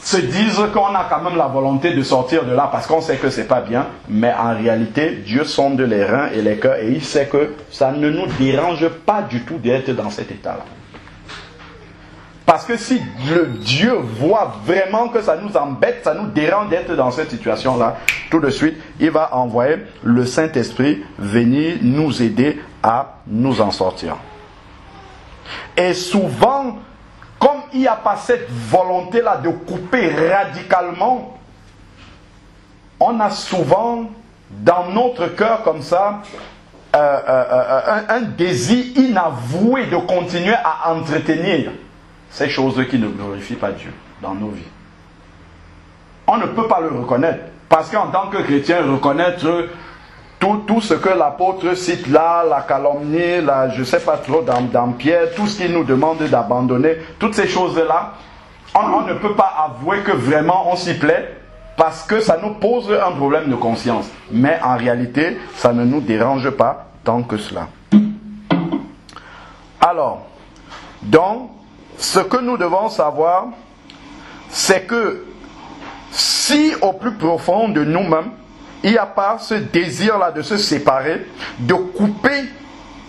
se dise qu'on a quand même la volonté de sortir de là. Parce qu'on sait que c'est pas bien. Mais en réalité, Dieu sonde les reins et les cœurs. Et il sait que ça ne nous dérange pas du tout d'être dans cet état-là. Parce que si le Dieu voit vraiment que ça nous embête, ça nous dérange d'être dans cette situation-là, tout de suite, il va envoyer le Saint-Esprit venir nous aider à nous en sortir. Et souvent, comme il n'y a pas cette volonté-là de couper radicalement, on a souvent dans notre cœur comme ça un désir inavoué de continuer à entretenir ces choses qui ne glorifient pas Dieu dans nos vies. On ne peut pas le reconnaître. Parce qu'en tant que chrétien, reconnaître tout ce que l'apôtre cite là, la calomnie, je ne sais pas trop, dans Pierre, tout ce qu'il nous demande d'abandonner, toutes ces choses-là, on ne peut pas avouer que vraiment on s'y plaît parce que ça nous pose un problème de conscience. Mais en réalité, ça ne nous dérange pas tant que cela. Alors, donc, ce que nous devons savoir, c'est que si au plus profond de nous-mêmes, il n'y a pas ce désir-là de se séparer, de couper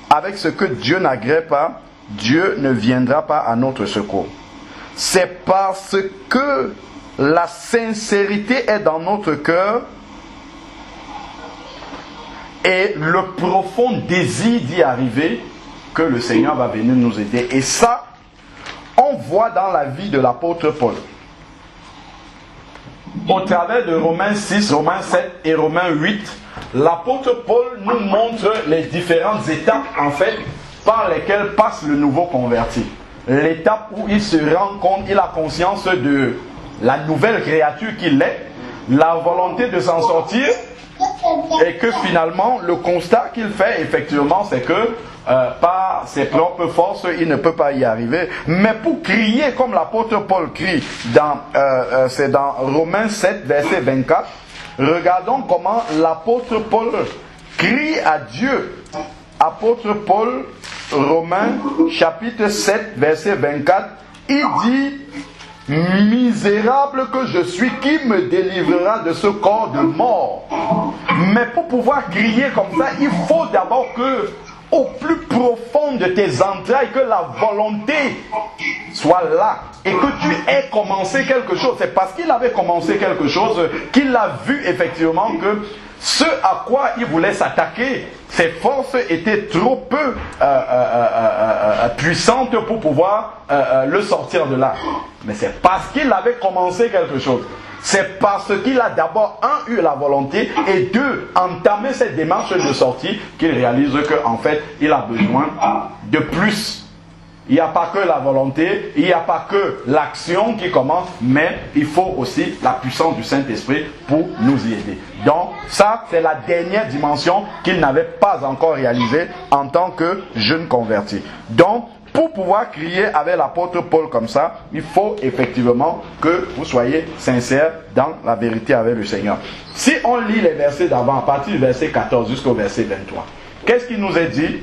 avec ce que Dieu n'agrée pas, Dieu ne viendra pas à notre secours. C'est parce que la sincérité est dans notre cœur et le profond désir d'y arriver que le Seigneur va venir nous aider. Et ça, on voit dans la vie de l'apôtre Paul. Au travers de Romains 6, Romains 7 et Romains 8, l'apôtre Paul nous montre les différentes étapes, en fait, par lesquelles passe le nouveau converti. L'étape où il se rend compte, il a conscience de la nouvelle créature qu'il est, la volonté de s'en sortir, Et que finalement, le constat qu'il fait, effectivement, c'est que par ses propres forces, il ne peut pas y arriver. Mais pour crier comme l'apôtre Paul crie, c'est dans Romains 7, verset 24, regardons comment l'apôtre Paul crie à Dieu. Apôtre Paul, Romains, chapitre 7, verset 24, il dit: misérable que je suis, qui me délivrera de ce corps de mort? Mais pour pouvoir crier comme ça, il faut d'abord que, au plus profond de tes entrailles, que la volonté soit là et que tu aies commencé quelque chose. C'est parce qu'il avait commencé quelque chose qu'il a vu effectivement que ce à quoi il voulait s'attaquer, ses forces étaient trop peu puissantes pour pouvoir le sortir de là. Mais c'est parce qu'il avait commencé quelque chose. C'est parce qu'il a d'abord, eu la volonté, et deux, entamé cette démarche de sortie, qu'il réalise qu'en fait, il a besoin de plus. Il n'y a pas que la volonté, il n'y a pas que l'action qui commence, mais il faut aussi la puissance du Saint-Esprit pour nous y aider. Donc, ça, c'est la dernière dimension qu'il n'avait pas encore réalisée en tant que jeune converti. Donc, pour pouvoir crier avec l'apôtre Paul comme ça, il faut effectivement que vous soyez sincères dans la vérité avec le Seigneur. Si on lit les versets d'avant, à partir du verset 14 jusqu'au verset 23, qu'est-ce qu'il nous est dit?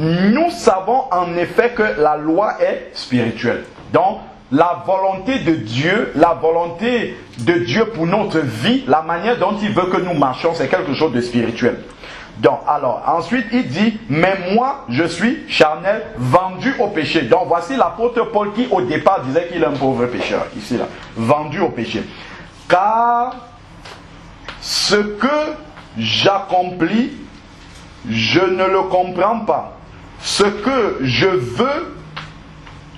Nous savons en effet que la loi est spirituelle. Donc, la volonté de Dieu pour notre vie, la manière dont il veut que nous marchions, c'est quelque chose de spirituel. Donc, alors, ensuite, il dit, mais moi, je suis charnel, vendu au péché. Donc, voici l'apôtre Paul qui, au départ, disait qu'il est un pauvre pécheur. Ici, là. Vendu au péché. Car ce que j'accomplis, je ne le comprends pas. Ce que je veux,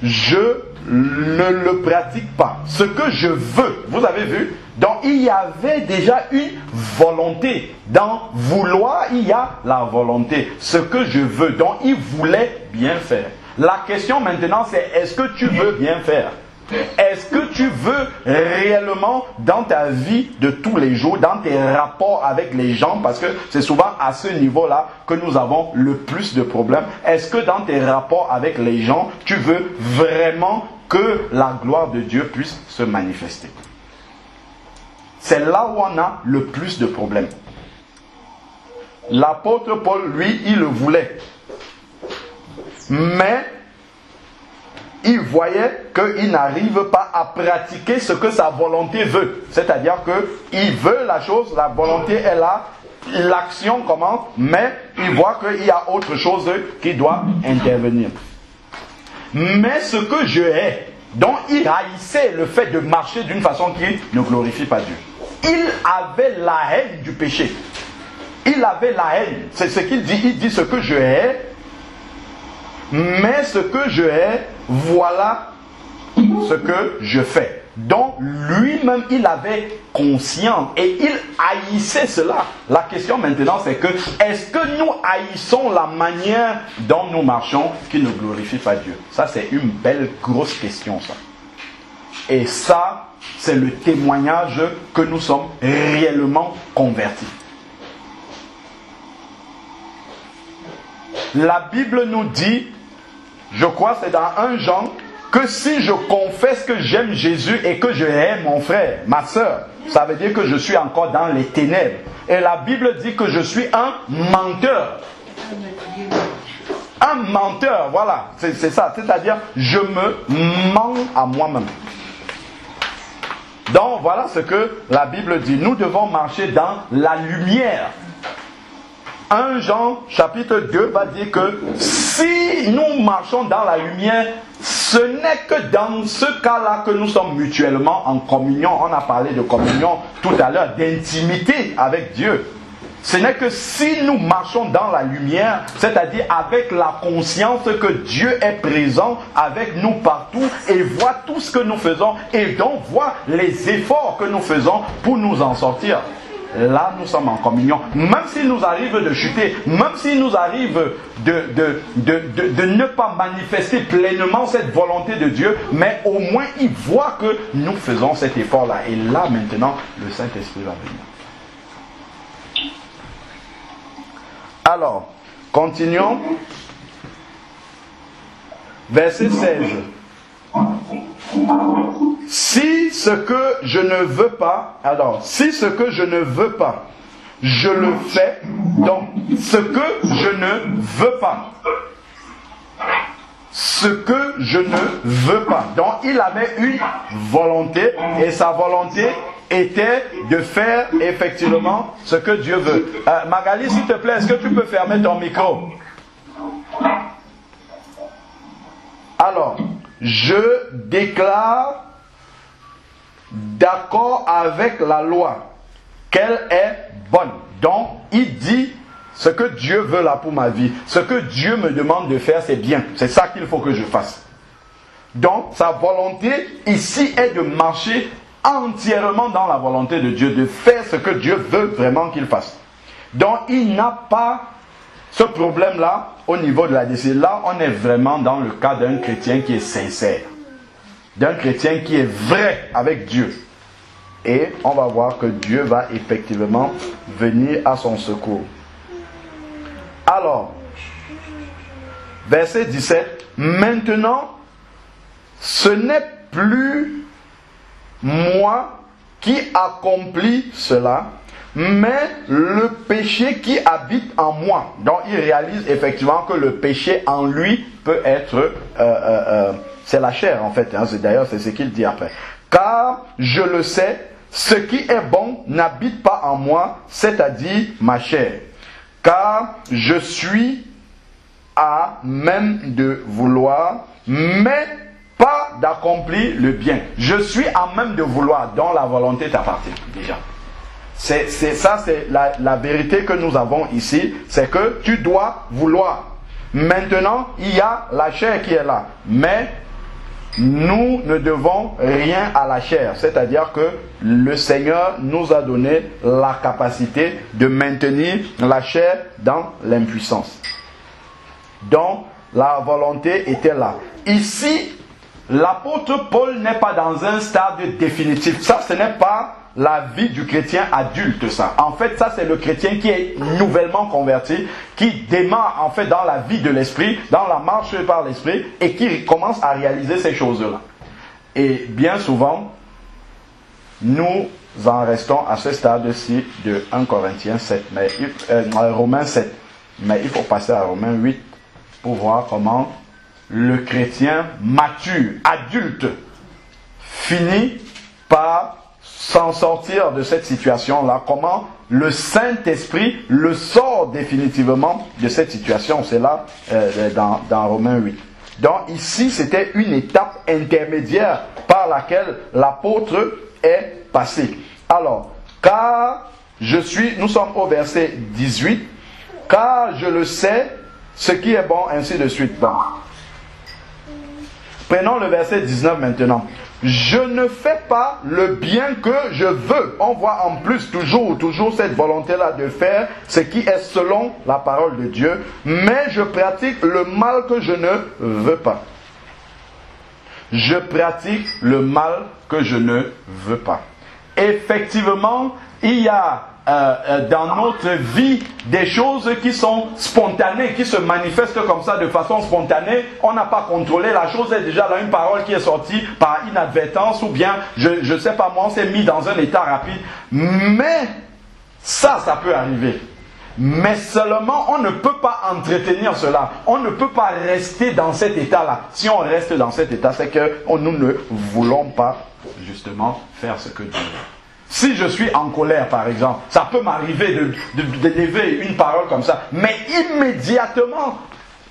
je ne le pratique pas. Ce que je veux, vous avez vu? Donc il y avait déjà une volonté. Dans vouloir, il y a la volonté. Ce que je veux. Donc il voulait bien faire. La question maintenant c'est, est-ce que tu veux bien faire? Est-ce que tu veux réellement dans ta vie de tous les jours, dans tes rapports avec les gens, parce que c'est souvent à ce niveau-là que nous avons le plus de problèmes. Est-ce que dans tes rapports avec les gens, tu veux vraiment que la gloire de Dieu puisse se manifester? C'est là où on a le plus de problèmes. L'apôtre Paul, lui, il le voulait. Mais il voyait qu'il n'arrive pas à pratiquer ce que sa volonté veut. C'est-à-dire qu'il veut la chose, la volonté est là, l'action commence, mais il voit qu'il y a autre chose qui doit intervenir. Mais ce que je hais, donc il haïssait le fait de marcher d'une façon qui ne glorifie pas Dieu. Il avait la haine du péché. Il avait la haine. C'est ce qu'il dit. Il dit ce que je hais, mais ce que je hais, voilà ce que je fais. Donc lui-même, il avait conscience et il haïssait cela. La question maintenant, c'est que est-ce que nous haïssons la manière dont nous marchons qui ne glorifie pas Dieu? Ça, c'est une belle grosse question, ça. Et ça, c'est le témoignage que nous sommes réellement convertis. La Bible nous dit, je crois c'est dans 1 Jean, que si je confesse que j'aime Jésus et que je hais mon frère, ma soeur, ça veut dire que je suis encore dans les ténèbres. Et la Bible dit que je suis un menteur. Un menteur, voilà, c'est ça. C'est-à-dire, je me mens à moi-même. Donc, voilà ce que la Bible dit. Nous devons marcher dans la lumière. 1 Jean chapitre 2 va dire que si nous marchons dans la lumière, ce n'est que dans ce cas-là que nous sommes mutuellement en communion. On a parlé de communion tout à l'heure, d'intimité avec Dieu. Ce n'est que si nous marchons dans la lumière, c'est-à-dire avec la conscience que Dieu est présent avec nous partout et voit tout ce que nous faisons et donc voit les efforts que nous faisons pour nous en sortir. Là, nous sommes en communion. Même s'il nous arrive de chuter, même s'il nous arrive de ne pas manifester pleinement cette volonté de Dieu, mais au moins il voit que nous faisons cet effort-là. Et là, maintenant, le Saint-Esprit va venir. Alors, continuons. Verset 16. Si ce que je ne veux pas, alors, si ce que je ne veux pas, je le fais, donc, ce que je ne veux pas. Ce que je ne veux pas. Donc, il avait une volonté, et sa volonté était de faire effectivement ce que Dieu veut. Magali, s'il te plaît, est-ce que tu peux fermer ton micro? Alors, je déclare d'accord avec la loi qu'elle est bonne. Donc, il dit ce que Dieu veut là pour ma vie. Ce que Dieu me demande de faire, c'est bien. C'est ça qu'il faut que je fasse. Donc, sa volonté ici est de marcher entièrement dans la volonté de Dieu, de faire ce que Dieu veut vraiment qu'il fasse. Donc, il n'a pas ce problème-là au niveau de la décision. Là, on est vraiment dans le cas d'un chrétien qui est sincère, d'un chrétien qui est vrai avec Dieu. Et on va voir que Dieu va effectivement venir à son secours. Alors, verset 17. Maintenant, ce n'est plus moi qui accomplis cela, mais le péché qui habite en moi. Donc il réalise effectivement que le péché en lui peut être, c'est la chair en fait, hein, d'ailleurs c'est ce qu'il dit après. Car je le sais, ce qui est bon n'habite pas en moi, c'est-à-dire ma chair. Car je suis à même de vouloir, mais pas d'accomplir le bien. Je suis à même de vouloir, dont la volonté t'appartient déjà. C'est la vérité que nous avons ici, c'est que tu dois vouloir. Maintenant, il y a la chair qui est là, mais nous ne devons rien à la chair, c'est-à-dire que le Seigneur nous a donné la capacité de maintenir la chair dans l'impuissance. Donc, la volonté était là. Ici, l'apôtre Paul n'est pas dans un stade définitif. Ça, ce n'est pas la vie du chrétien adulte, ça. En fait, ça, c'est le chrétien qui est nouvellement converti, qui démarre, en fait, dans la vie de l'esprit, dans la marche par l'esprit, et qui commence à réaliser ces choses-là. Et bien souvent, nous en restons à ce stade-ci de 1 Corinthiens 7, mais, Romains 7. Mais il faut passer à Romains 8 pour voir comment le chrétien mature, adulte, finit par s'en sortir de cette situation-là, comment le Saint-Esprit le sort définitivement de cette situation. C'est là dans Romains 8. Donc ici, c'était une étape intermédiaire par laquelle l'apôtre est passé. Alors, nous sommes au verset 18, car je le sais, ce qui est bon, ainsi de suite. Bon. Prenons le verset 19 maintenant. Je ne fais pas le bien que je veux. On voit en plus toujours cette volonté-là de faire ce qui est selon la parole de Dieu. Mais je pratique le mal que je ne veux pas. Je pratique le mal que je ne veux pas. Effectivement, il y a dans notre vie des choses qui sont spontanées, qui se manifestent comme ça de façon spontanée. On n'a pas contrôlé, la chose est déjà là, une parole qui est sortie par inadvertance, ou bien, je ne sais pas moi, on s'est mis dans un état rapide. Mais ça peut arriver. Mais seulement, on ne peut pas entretenir cela. On ne peut pas rester dans cet état-là. Si on reste dans cet état, c'est que nous ne voulons pas justement faire ce que Dieu veut. Si je suis en colère, par exemple, ça peut m'arriver de lever une parole comme ça. Mais immédiatement,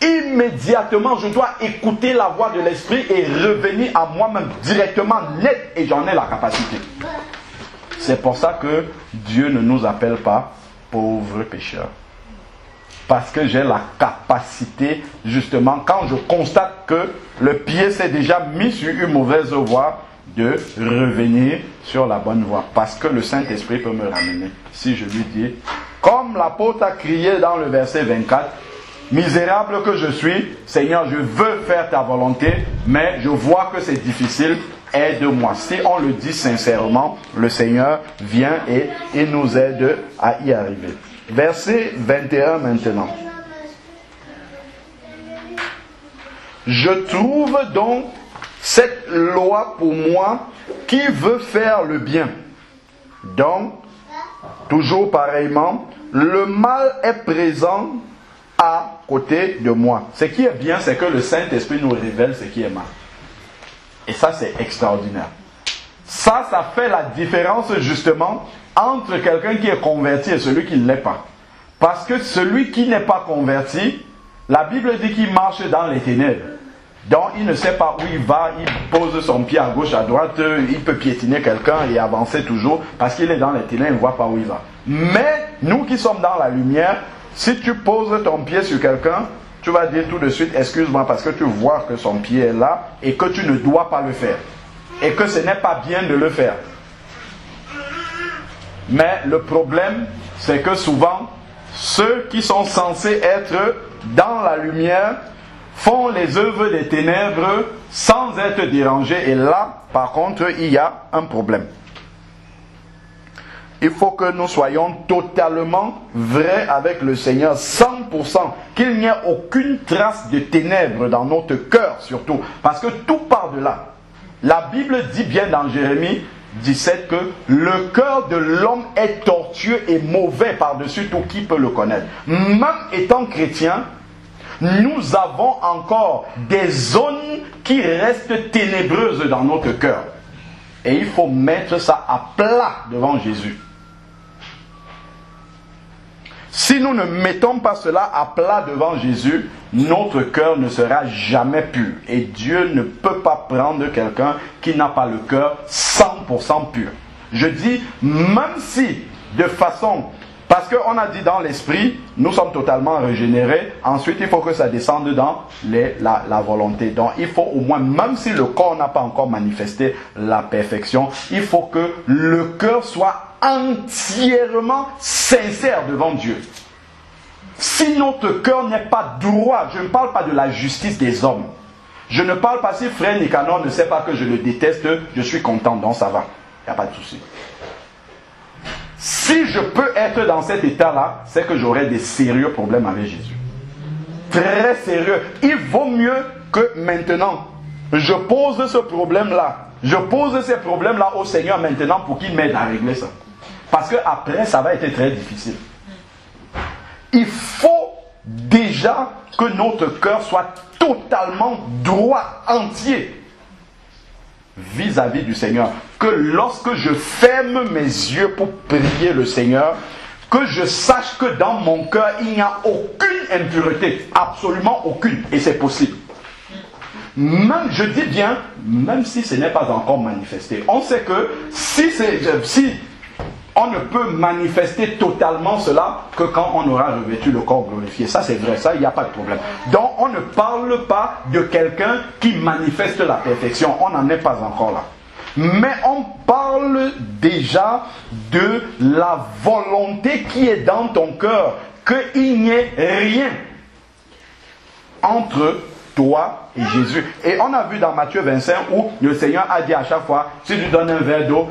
je dois écouter la voix de l'esprit et revenir à moi-même directement net, et j'en ai la capacité. C'est pour ça que Dieu ne nous appelle pas pauvres pécheurs. Parce que j'ai la capacité, justement, quand je constate que le pied s'est déjà mis sur une mauvaise voie, de revenir sur la bonne voie. Parce que le Saint-Esprit peut me ramener. Si je lui dis, comme l'apôtre a crié dans le verset 24, misérable que je suis, Seigneur, je veux faire ta volonté, mais je vois que c'est difficile, aide-moi. Si on le dit sincèrement, le Seigneur vient et il nous aide à y arriver. Verset 21 maintenant. Je trouve donc cette loi pour moi qui veut faire le bien. Donc, toujours pareillement, le mal est présent à côté de moi. Ce qui est bien, c'est que le Saint-Esprit nous révèle ce qui est mal. Et ça, c'est extraordinaire. Ça fait la différence justement entre quelqu'un qui est converti et celui qui ne l'est pas. Parce que celui qui n'est pas converti, la Bible dit qu'il marche dans les ténèbres. Donc il ne sait pas où il va, il pose son pied à gauche, à droite, il peut piétiner quelqu'un et avancer toujours parce qu'il est dans les ténèbres, il ne voit pas où il va. Mais nous qui sommes dans la lumière, si tu poses ton pied sur quelqu'un, tu vas dire tout de suite, excuse-moi, parce que tu vois que son pied est là et que tu ne dois pas le faire. Et que ce n'est pas bien de le faire. Mais le problème, c'est que souvent, ceux qui sont censés être dans la lumière font les œuvres des ténèbres sans être dérangés. Et là, par contre, il y a un problème. Il faut que nous soyons totalement vrais avec le Seigneur, 100%, qu'il n'y ait aucune trace de ténèbres dans notre cœur surtout, parce que tout part de là. La Bible dit bien dans Jérémie 17 que le cœur de l'homme est tortueux et mauvais par-dessus tout, qui peut le connaître. Même étant chrétien, nous avons encore des zones qui restent ténébreuses dans notre cœur. Et il faut mettre ça à plat devant Jésus. Si nous ne mettons pas cela à plat devant Jésus, notre cœur ne sera jamais pur. Et Dieu ne peut pas prendre quelqu'un qui n'a pas le cœur 100% pur. Je dis, même si de façon... Parce qu'on a dit dans l'esprit, nous sommes totalement régénérés. Ensuite, il faut que ça descende dans la volonté. Donc, il faut au moins, même si le corps n'a pas encore manifesté la perfection, il faut que le cœur soit entièrement sincère devant Dieu. Si notre cœur n'est pas droit, je ne parle pas de la justice des hommes. Je ne parle pas si frère Nicanor ne sait pas que je le déteste, je suis content, donc ça va. Il n'y a pas de souci. Si je peux être dans cet état-là, c'est que j'aurai des sérieux problèmes avec Jésus. Très sérieux. Il vaut mieux que maintenant, je pose ce problème-là. Je pose ces problèmes-là au Seigneur maintenant pour qu'il m'aide à régler ça. Parce qu'après, ça va être très difficile. Il faut déjà que notre cœur soit totalement droit, entier, vis-à-vis du Seigneur. Que lorsque je ferme mes yeux pour prier le Seigneur, que je sache que dans mon cœur, il n'y a aucune impureté. Absolument aucune. Et c'est possible. Même, je dis bien, même si ce n'est pas encore manifesté. On sait que si on ne peut manifester totalement cela que quand on aura revêtu le corps glorifié. Ça c'est vrai, ça il n'y a pas de problème. Donc on ne parle pas de quelqu'un qui manifeste la perfection. On n'en est pas encore là. Mais on parle déjà de la volonté qui est dans ton cœur. Qu'il n'y ait rien entre toi et Jésus. Et on a vu dans Matthieu 25 où le Seigneur a dit à chaque fois, si tu donnes un verre d'eau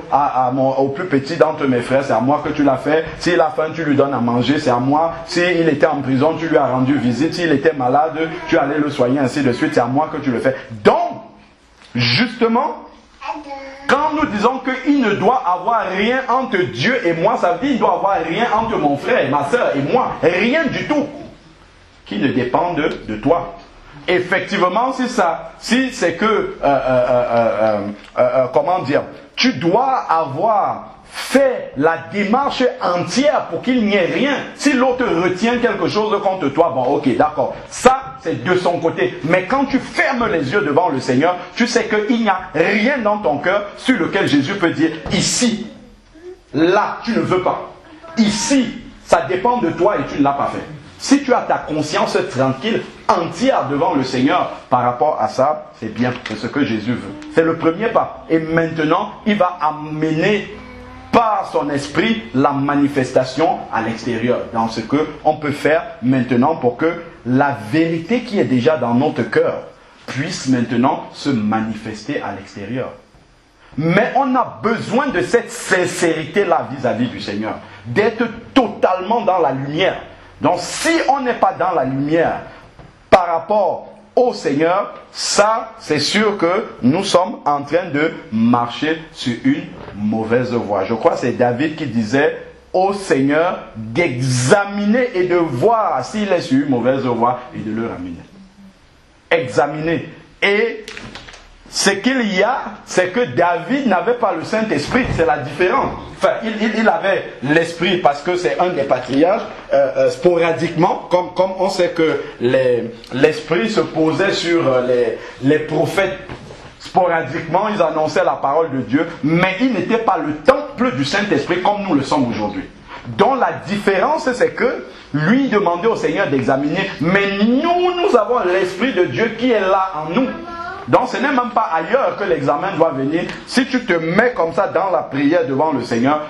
au plus petit d'entre mes frères, c'est à moi que tu l'as fait. S'il a faim, tu lui donnes à manger, c'est à moi. S'il était en prison, tu lui as rendu visite. S'il était malade, tu allais le soigner, ainsi de suite. C'est à moi que tu le fais. Donc, justement, quand nous disons qu'il ne doit avoir rien entre Dieu et moi, ça veut dire qu'il ne doit avoir rien entre mon frère et ma soeur et moi. Rien du tout qui ne dépende de toi. Effectivement, si c'est que, comment dire, tu dois avoir fait la démarche entière pour qu'il n'y ait rien. Si l'autre retient quelque chose contre toi, bon ok, d'accord, ça c'est de son côté. Mais quand tu fermes les yeux devant le Seigneur, tu sais qu'il n'y a rien dans ton cœur sur lequel Jésus peut dire, ici, là, tu ne veux pas. Ici, ça dépend de toi et tu ne l'as pas fait. Si tu as ta conscience tranquille, entière devant le Seigneur par rapport à ça, c'est bien, c'est ce que Jésus veut. C'est le premier pas. Et maintenant, il va amener par son esprit la manifestation à l'extérieur. Dans ce qu'on peut faire maintenant pour que la vérité qui est déjà dans notre cœur puisse maintenant se manifester à l'extérieur. Mais on a besoin de cette sincérité-là vis-à-vis du Seigneur. D'être totalement dans la lumière. Donc si on n'est pas dans la lumière par rapport au Seigneur, ça c'est sûr que nous sommes en train de marcher sur une mauvaise voie. Je crois que c'est David qui disait au Seigneur d'examiner et de voir s'il est sur une mauvaise voie et de le ramener. Examiner. Et ce qu'il y a, c'est que David n'avait pas le Saint-Esprit, c'est la différence. Enfin, il avait l'Esprit parce que c'est un des patriarches, sporadiquement, comme on sait que l'Esprit se posait sur les prophètes. Sporadiquement, ils annonçaient la parole de Dieu, mais il n'était pas le temple du Saint-Esprit comme nous le sommes aujourd'hui. Donc la différence, c'est que lui demandait au Seigneur d'examiner, mais nous avons l'Esprit de Dieu qui est là en nous. Donc ce n'est même pas ailleurs que l'examen doit venir. Si tu te mets comme ça dans la prière devant le Seigneur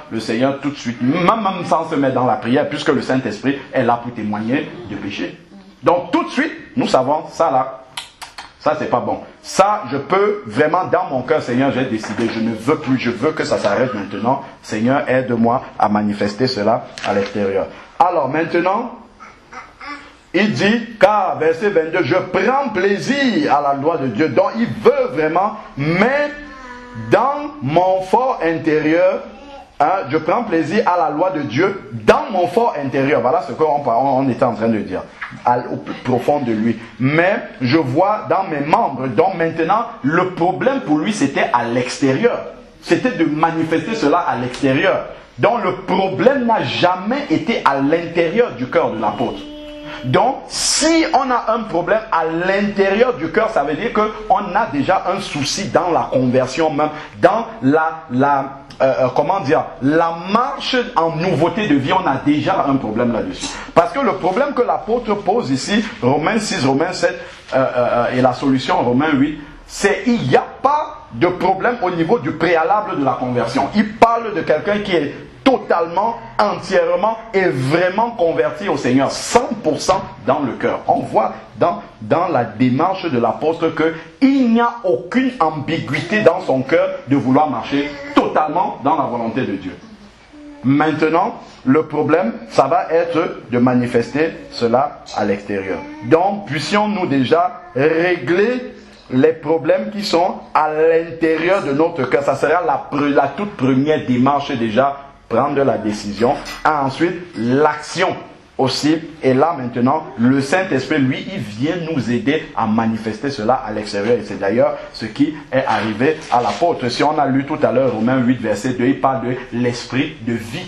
tout de suite, même sans se mettre dans la prière, puisque le Saint-Esprit est là pour témoigner de péché. Donc tout de suite, nous savons, ça là, ça c'est pas bon. Ça, je peux vraiment, dans mon cœur, Seigneur, j'ai décidé, je ne veux plus, je veux que ça s'arrête maintenant. Seigneur, aide-moi à manifester cela à l'extérieur. Alors maintenant, il dit, car, verset 22, je prends plaisir à la loi de Dieu. Donc il veut vraiment, mais dans mon fort intérieur, je prends plaisir à la loi de Dieu dans mon fort intérieur. Voilà ce qu'on était en train de dire, au plus profond de lui. Mais je vois dans mes membres. Donc maintenant, le problème pour lui, c'était à l'extérieur. C'était de manifester cela à l'extérieur. Donc le problème n'a jamais été à l'intérieur du cœur de l'apôtre. Donc, si on a un problème à l'intérieur du cœur, ça veut dire qu'on a déjà un souci dans la conversion même, dans la marche en nouveauté de vie, on a déjà un problème là-dessus. Parce que le problème que l'apôtre pose ici, Romains 6, Romains 7 et la solution, Romains 8, c'est qu'il n'y a pas de problème au niveau du préalable de la conversion. Il parle de quelqu'un qui est totalement, entièrement et vraiment converti au Seigneur, 100% dans le cœur. On voit dans la démarche de l'apôtre qu'il n'y a aucune ambiguïté dans son cœur de vouloir marcher totalement dans la volonté de Dieu. Maintenant, le problème, ça va être de manifester cela à l'extérieur. Donc, puissions-nous déjà régler les problèmes qui sont à l'intérieur de notre cœur. Ça sera la toute première démarche déjà, prendre la décision. Ensuite, l'action aussi. Et là maintenant, le Saint-Esprit, lui, il vient nous aider à manifester cela à l'extérieur. Et c'est d'ailleurs ce qui est arrivé à l'apôtre. Si on a lu tout à l'heure Romains 8, verset 2, il parle de l'esprit de vie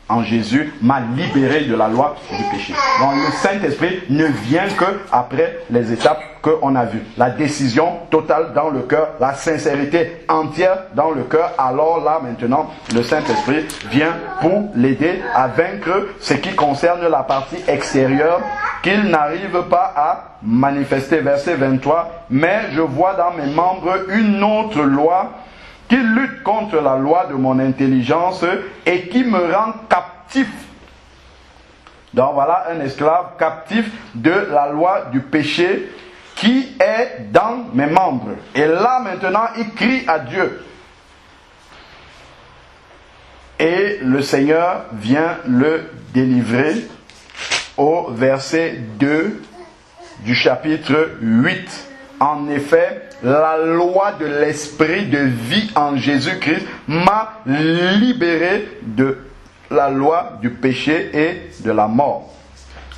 en Jésus m'a libéré de la loi du péché. Donc le Saint-Esprit ne vient que après les étapes qu'on a vues. La décision totale dans le cœur, la sincérité entière dans le cœur. Alors là maintenant, le Saint-Esprit vient pour l'aider à vaincre ce qui concerne la partie extérieure qu'il n'arrive pas à manifester. Verset 23. Mais je vois dans mes membres une autre loi qui lutte contre la loi de mon intelligence et qui me rend captif. Donc voilà un esclave captif de la loi du péché qui est dans mes membres. Et là maintenant, il crie à Dieu. Et le Seigneur vient le délivrer au verset 2 du chapitre 8. En effet, la loi de l'esprit de vie en Jésus-Christ m'a libéré de la loi du péché et de la mort.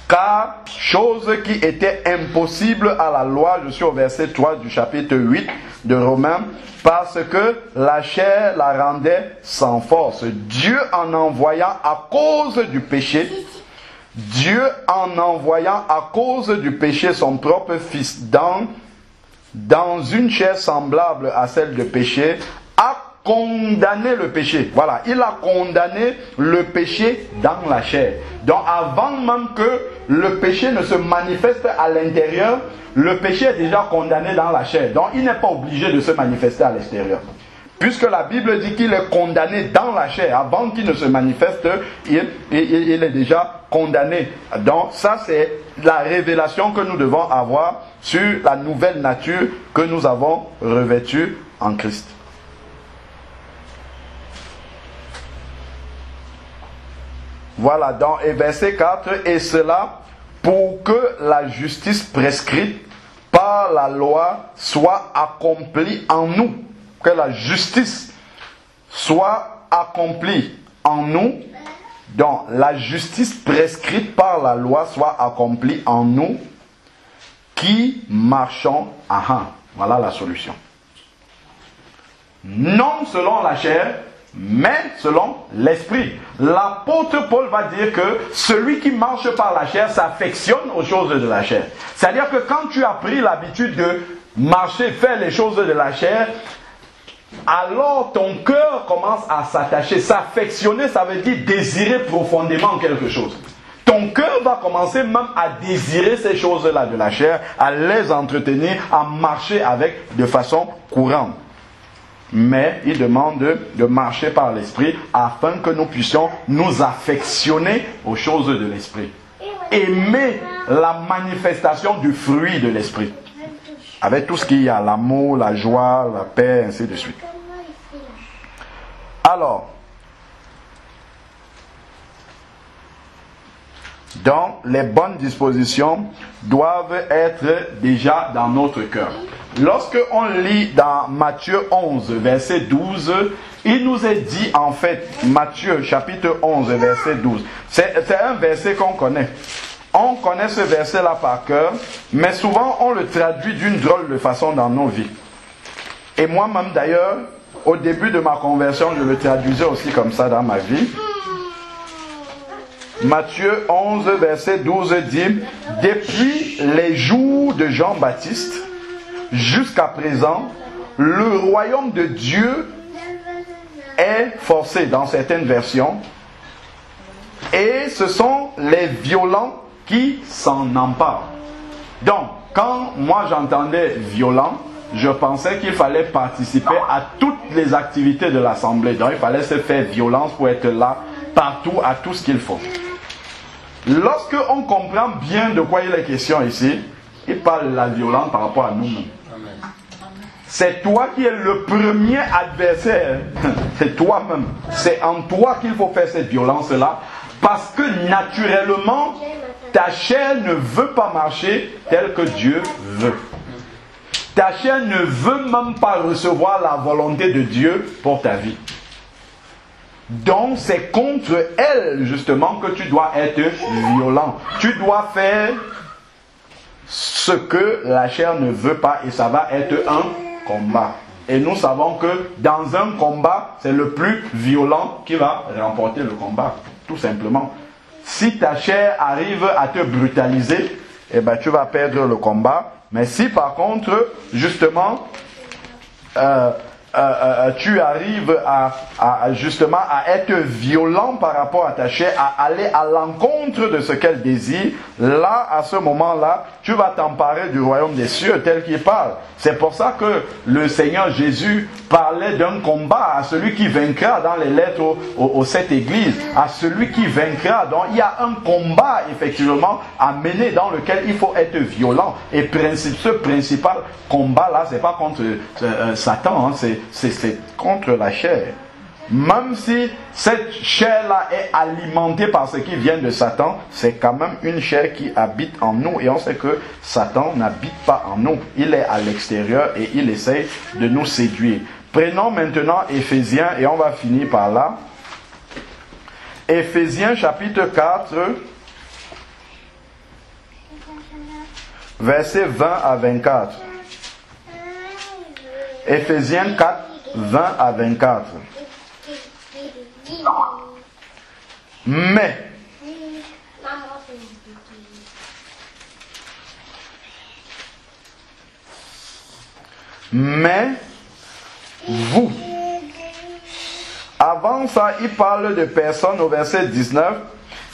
Car, chose qui était impossible à la loi, je suis au verset 3 du chapitre 8 de Romains, parce que la chair la rendait sans force. Dieu en envoyant à cause du péché, son propre Fils dans une chair semblable à celle de péché, a condamné le péché. Voilà, il a condamné le péché dans la chair. Donc avant même que le péché ne se manifeste à l'intérieur, le péché est déjà condamné dans la chair. Donc il n'est pas obligé de se manifester à l'extérieur. Puisque la Bible dit qu'il est condamné dans la chair, avant qu'il ne se manifeste, il est déjà condamné. Donc ça c'est la révélation que nous devons avoir sur la nouvelle nature que nous avons revêtue en Christ. Voilà, et verset 4, et cela pour que la justice prescrite par la loi soit accomplie en nous. Que la justice soit accomplie en nous. Donc, la justice prescrite par la loi soit accomplie en nous qui marchons à un. Voilà la solution. Non selon la chair, mais selon l'esprit. L'apôtre Paul va dire que celui qui marche par la chair s'affectionne aux choses de la chair. C'est-à-dire que quand tu as pris l'habitude de marcher, faire les choses de la chair, alors ton cœur commence à s'attacher. S'affectionner, ça veut dire désirer profondément quelque chose. Ton cœur va commencer même à désirer ces choses-là de la chair, à les entretenir, à marcher avec de façon courante. Mais il demande de marcher par l'esprit afin que nous puissions nous affectionner aux choses de l'esprit. Aimer la manifestation du fruit de l'esprit. Avec tout ce qu'il y a, l'amour, la joie, la paix, ainsi de suite. Alors, donc les bonnes dispositions doivent être déjà dans notre cœur. Lorsque on lit dans Matthieu 11, verset 12, il nous est dit en fait, Matthieu chapitre 11, verset 12, c'est un verset qu'on connaît. On connaît ce verset-là par cœur, mais souvent on le traduit d'une drôle de façon dans nos vies. Et moi-même d'ailleurs, au début de ma conversion, je le traduisais aussi comme ça dans ma vie. Matthieu 11, verset 12 dit « Depuis les jours de Jean-Baptiste jusqu'à présent, le royaume de Dieu est forcé dans certaines versions et ce sont les violents qui s'en emparent. » Donc, quand moi j'entendais violent, je pensais qu'il fallait participer à toutes les activités de l'Assemblée. Donc, il fallait se faire violence pour être là, partout, à tout ce qu'il faut. Lorsque on comprend bien de quoi il est question ici, il parle de la violence par rapport à nous-mêmes. C'est toi qui es le premier adversaire. C'est toi-même. C'est en toi qu'il faut faire cette violence-là. Parce que naturellement, ta chair ne veut pas marcher tel que Dieu veut. Ta chair ne veut même pas recevoir la volonté de Dieu pour ta vie. Donc c'est contre elle justement que tu dois être violent. Tu dois faire ce que la chair ne veut pas et ça va être un combat. Et nous savons que dans un combat, c'est le plus violent qui va remporter le combat, tout simplement. Si ta chair arrive à te brutaliser, eh ben, tu vas perdre le combat. Mais si par contre, justement, tu arrives justement à être violent par rapport à ta chair, à aller à l'encontre de ce qu'elle désire, là, à ce moment-là, tu vas t'emparer du royaume des cieux tel qu'il parle. C'est pour ça que le Seigneur Jésus parlait d'un combat à celui qui vaincra dans les lettres aux 7 églises, à celui qui vaincra. Donc il y a un combat effectivement à mener dans lequel il faut être violent. Et ce principal combat-là, c'est pas contre Satan, hein, c'est contre la chair. Même si cette chair-là est alimentée par ce qui vient de Satan, c'est quand même une chair qui habite en nous. Et on sait que Satan n'habite pas en nous. Il est à l'extérieur et il essaie de nous séduire. Prenons maintenant Éphésiens et on va finir par là. Éphésiens chapitre 4, versets 20 à 24. Éphésiens 4, 20 à 24. Mais vous, avant ça, il parle de personnes au verset 19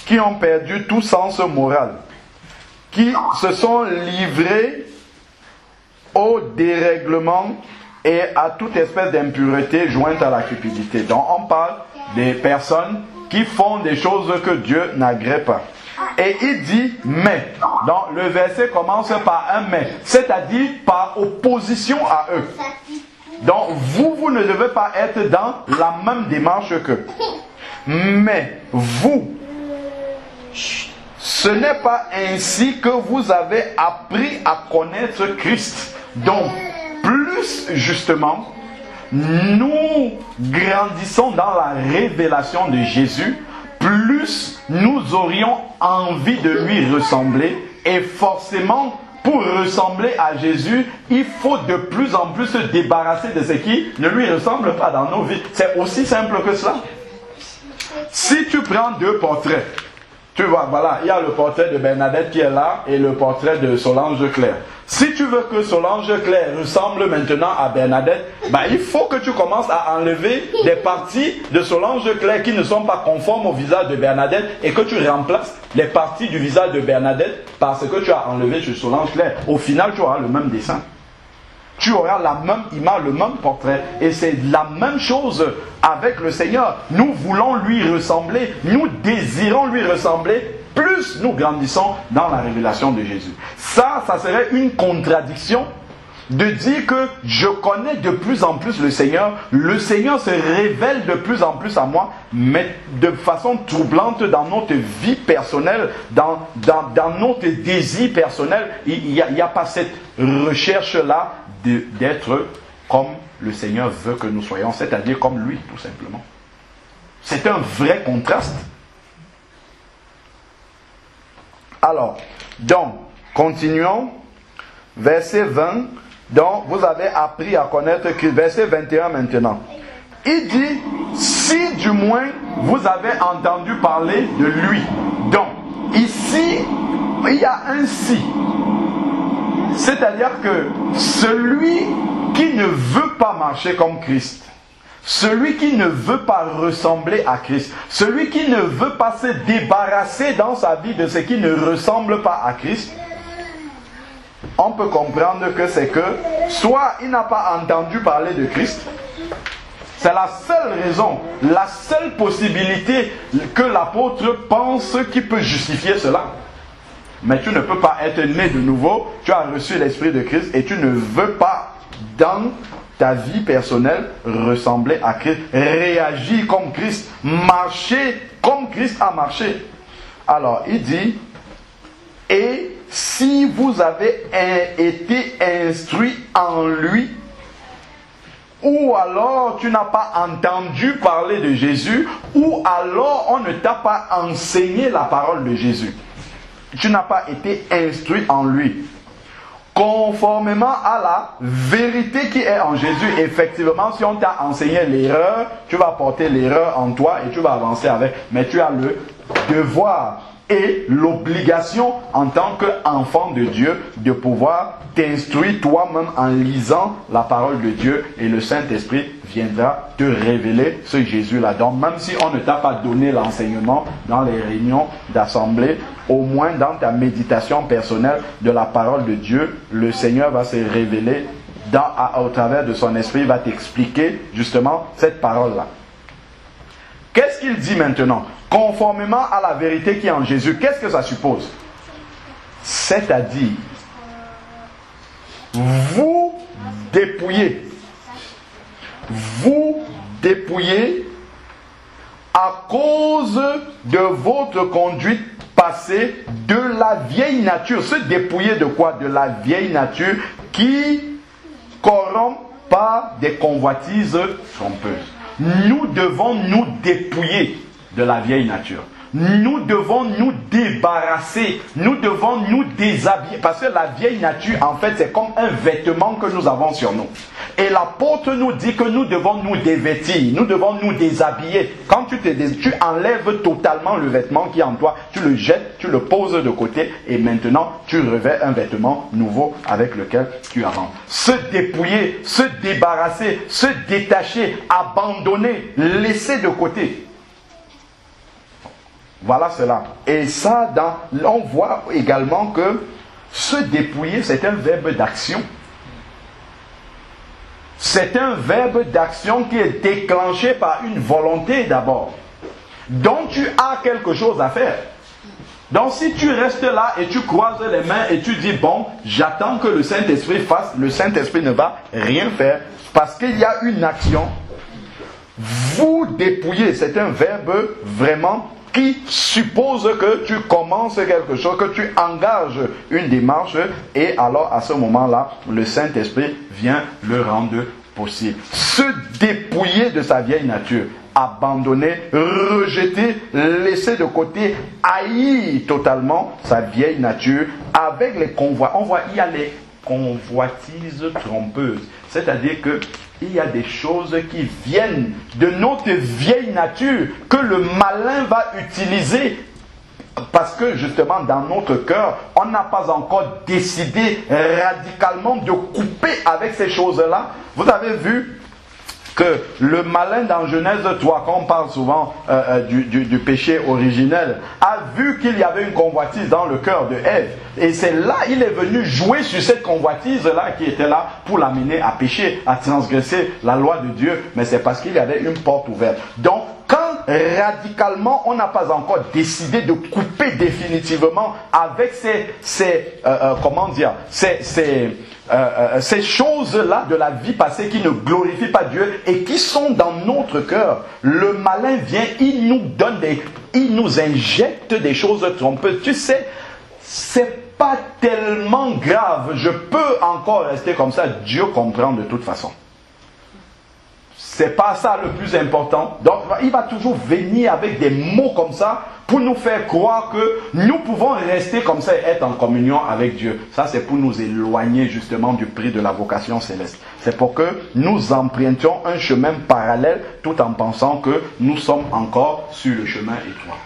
qui ont perdu tout sens moral, qui se sont livrées au dérèglement et à toute espèce d'impureté jointe à la cupidité. Donc on parle des personnes qui font des choses que Dieu n'agrée pas. Et il dit mais. Donc le verset commence par un mais, c'est-à-dire par opposition à eux. Donc vous ne devez pas être dans la même démarche qu'eux. Mais vous, ce n'est pas ainsi que vous avez appris à connaître Christ. Donc, plus justement, nous grandissons dans la révélation de Jésus, plus nous aurions envie de lui ressembler. Et forcément, pour ressembler à Jésus, il faut de plus en plus se débarrasser de ce qui ne lui ressemble pas dans nos vies. C'est aussi simple que cela. Si tu prends deux portraits, tu vois, voilà, il y a le portrait de Bernadette qui est là et le portrait de Solange Claire. Si tu veux que Solange Claire ressemble maintenant à Bernadette, il faut que tu commences à enlever des parties de Solange Claire qui ne sont pas conformes au visage de Bernadette et que tu remplaces les parties du visage de Bernadette par ce que tu as enlevé sur Solange Claire. Au final, tu auras le même dessin. Tu auras la même image, le même portrait. Et c'est la même chose avec le Seigneur. Nous voulons lui ressembler. Nous désirons lui ressembler. Plus nous grandissons dans la révélation de Jésus. Ça serait une contradiction de dire que je connais de plus en plus le Seigneur se révèle de plus en plus à moi, mais de façon troublante dans notre vie personnelle, dans notre désir personnel. Il n'y a pas cette recherche-là d'être comme le Seigneur veut que nous soyons, c'est-à-dire comme lui, tout simplement. C'est un vrai contraste. Alors, donc, continuons. Verset 20. Donc, vous avez appris à connaître Christ. Verset 21 maintenant. Il dit, si du moins vous avez entendu parler de lui. Donc, ici, il y a un si. C'est-à-dire que celui qui ne veut pas marcher comme Christ, celui qui ne veut pas ressembler à Christ, celui qui ne veut pas se débarrasser dans sa vie de ce qui ne ressemble pas à Christ, on peut comprendre que c'est que soit il n'a pas entendu parler de Christ, c'est la seule raison, la seule possibilité que l'apôtre pense qui peut justifier cela. Mais tu ne peux pas être né de nouveau, tu as reçu l'Esprit de Christ et tu ne veux pas dans ta vie personnelle ressembler à Christ, réagir comme Christ, marcher comme Christ a marché. Alors il dit, et si vous avez été instruit en lui, ou alors tu n'as pas entendu parler de Jésus, ou alors on ne t'a pas enseigné la parole de Jésus. Tu n'as pas été instruit en lui. Conformément à la vérité qui est en Jésus, effectivement, si on t'a enseigné l'erreur, tu vas porter l'erreur en toi et tu vas avancer avec. Mais tu as le devoir et l'obligation en tant qu'enfant de Dieu de pouvoir t'instruire toi-même en lisant la parole de Dieu et le Saint-Esprit viendra te révéler ce Jésus-là. Donc même si on ne t'a pas donné l'enseignement dans les réunions d'assemblée, au moins dans ta méditation personnelle de la parole de Dieu, le Seigneur va se révéler au travers de son esprit, il va t'expliquer justement cette parole-là. Qu'est-ce qu'il dit maintenant? Conformément à la vérité qui est en Jésus, qu'est-ce que ça suppose? C'est-à-dire, vous dépouillez à cause de votre conduite passée de la vieille nature. Se dépouiller de quoi? De la vieille nature qui corrompt par des convoitises trompeuses. Nous devons nous dépouiller de la vieille nature. Nous devons nous débarrasser, nous devons nous déshabiller. Parce que la vieille nature, en fait, c'est comme un vêtement que nous avons sur nous. Et l'apôtre nous dit que nous devons nous dévêtir, nous devons nous déshabiller. Quand tu enlèves totalement le vêtement qui est en toi, tu le jettes, tu le poses de côté et maintenant tu revêts un vêtement nouveau avec lequel tu avances. Se dépouiller, se débarrasser, se détacher, abandonner, laisser de côté. Voilà cela. Et ça, on voit également que se dépouiller, c'est un verbe d'action. C'est un verbe d'action qui est déclenché par une volonté d'abord. Donc tu as quelque chose à faire. Donc si tu restes là et tu croises les mains et tu dis, bon, j'attends que le Saint-Esprit fasse, le Saint-Esprit ne va rien faire parce qu'il y a une action. Vous dépouiller, c'est un verbe vraiment qui suppose que tu commences quelque chose, que tu engages une démarche, et alors à ce moment-là, le Saint-Esprit vient le rendre possible. Se dépouiller de sa vieille nature, abandonner, rejeter, laisser de côté, haïr totalement sa vieille nature avec les convois. On voit, il y a les convoitises trompeuses. C'est-à-dire que il y a des choses qui viennent de notre vieille nature que le malin va utiliser parce que justement dans notre cœur, on n'a pas encore décidé radicalement de couper avec ces choses-là. Vous avez vu que le malin dans Genèse 3, quand on parle souvent du péché originel, a vu qu'il y avait une convoitise dans le cœur de Ève. Et c'est là, il est venu jouer sur cette convoitise-là qui était là pour l'amener à pécher, à transgresser la loi de Dieu. Mais c'est parce qu'il y avait une porte ouverte. Donc, quand radicalement on n'a pas encore décidé de couper définitivement avec ces choses-là de la vie passée qui ne glorifient pas Dieu et qui sont dans notre cœur, le malin vient, il nous injecte des choses trompeuses. Tu sais, c'est pas tellement grave, je peux encore rester comme ça, Dieu comprend de toute façon. C'est pas ça le plus important. Donc, il va toujours venir avec des mots comme ça pour nous faire croire que nous pouvons rester comme ça et être en communion avec Dieu. Ça, c'est pour nous éloigner justement du prix de la vocation céleste. C'est pour que nous empruntions un chemin parallèle tout en pensant que nous sommes encore sur le chemin étroit.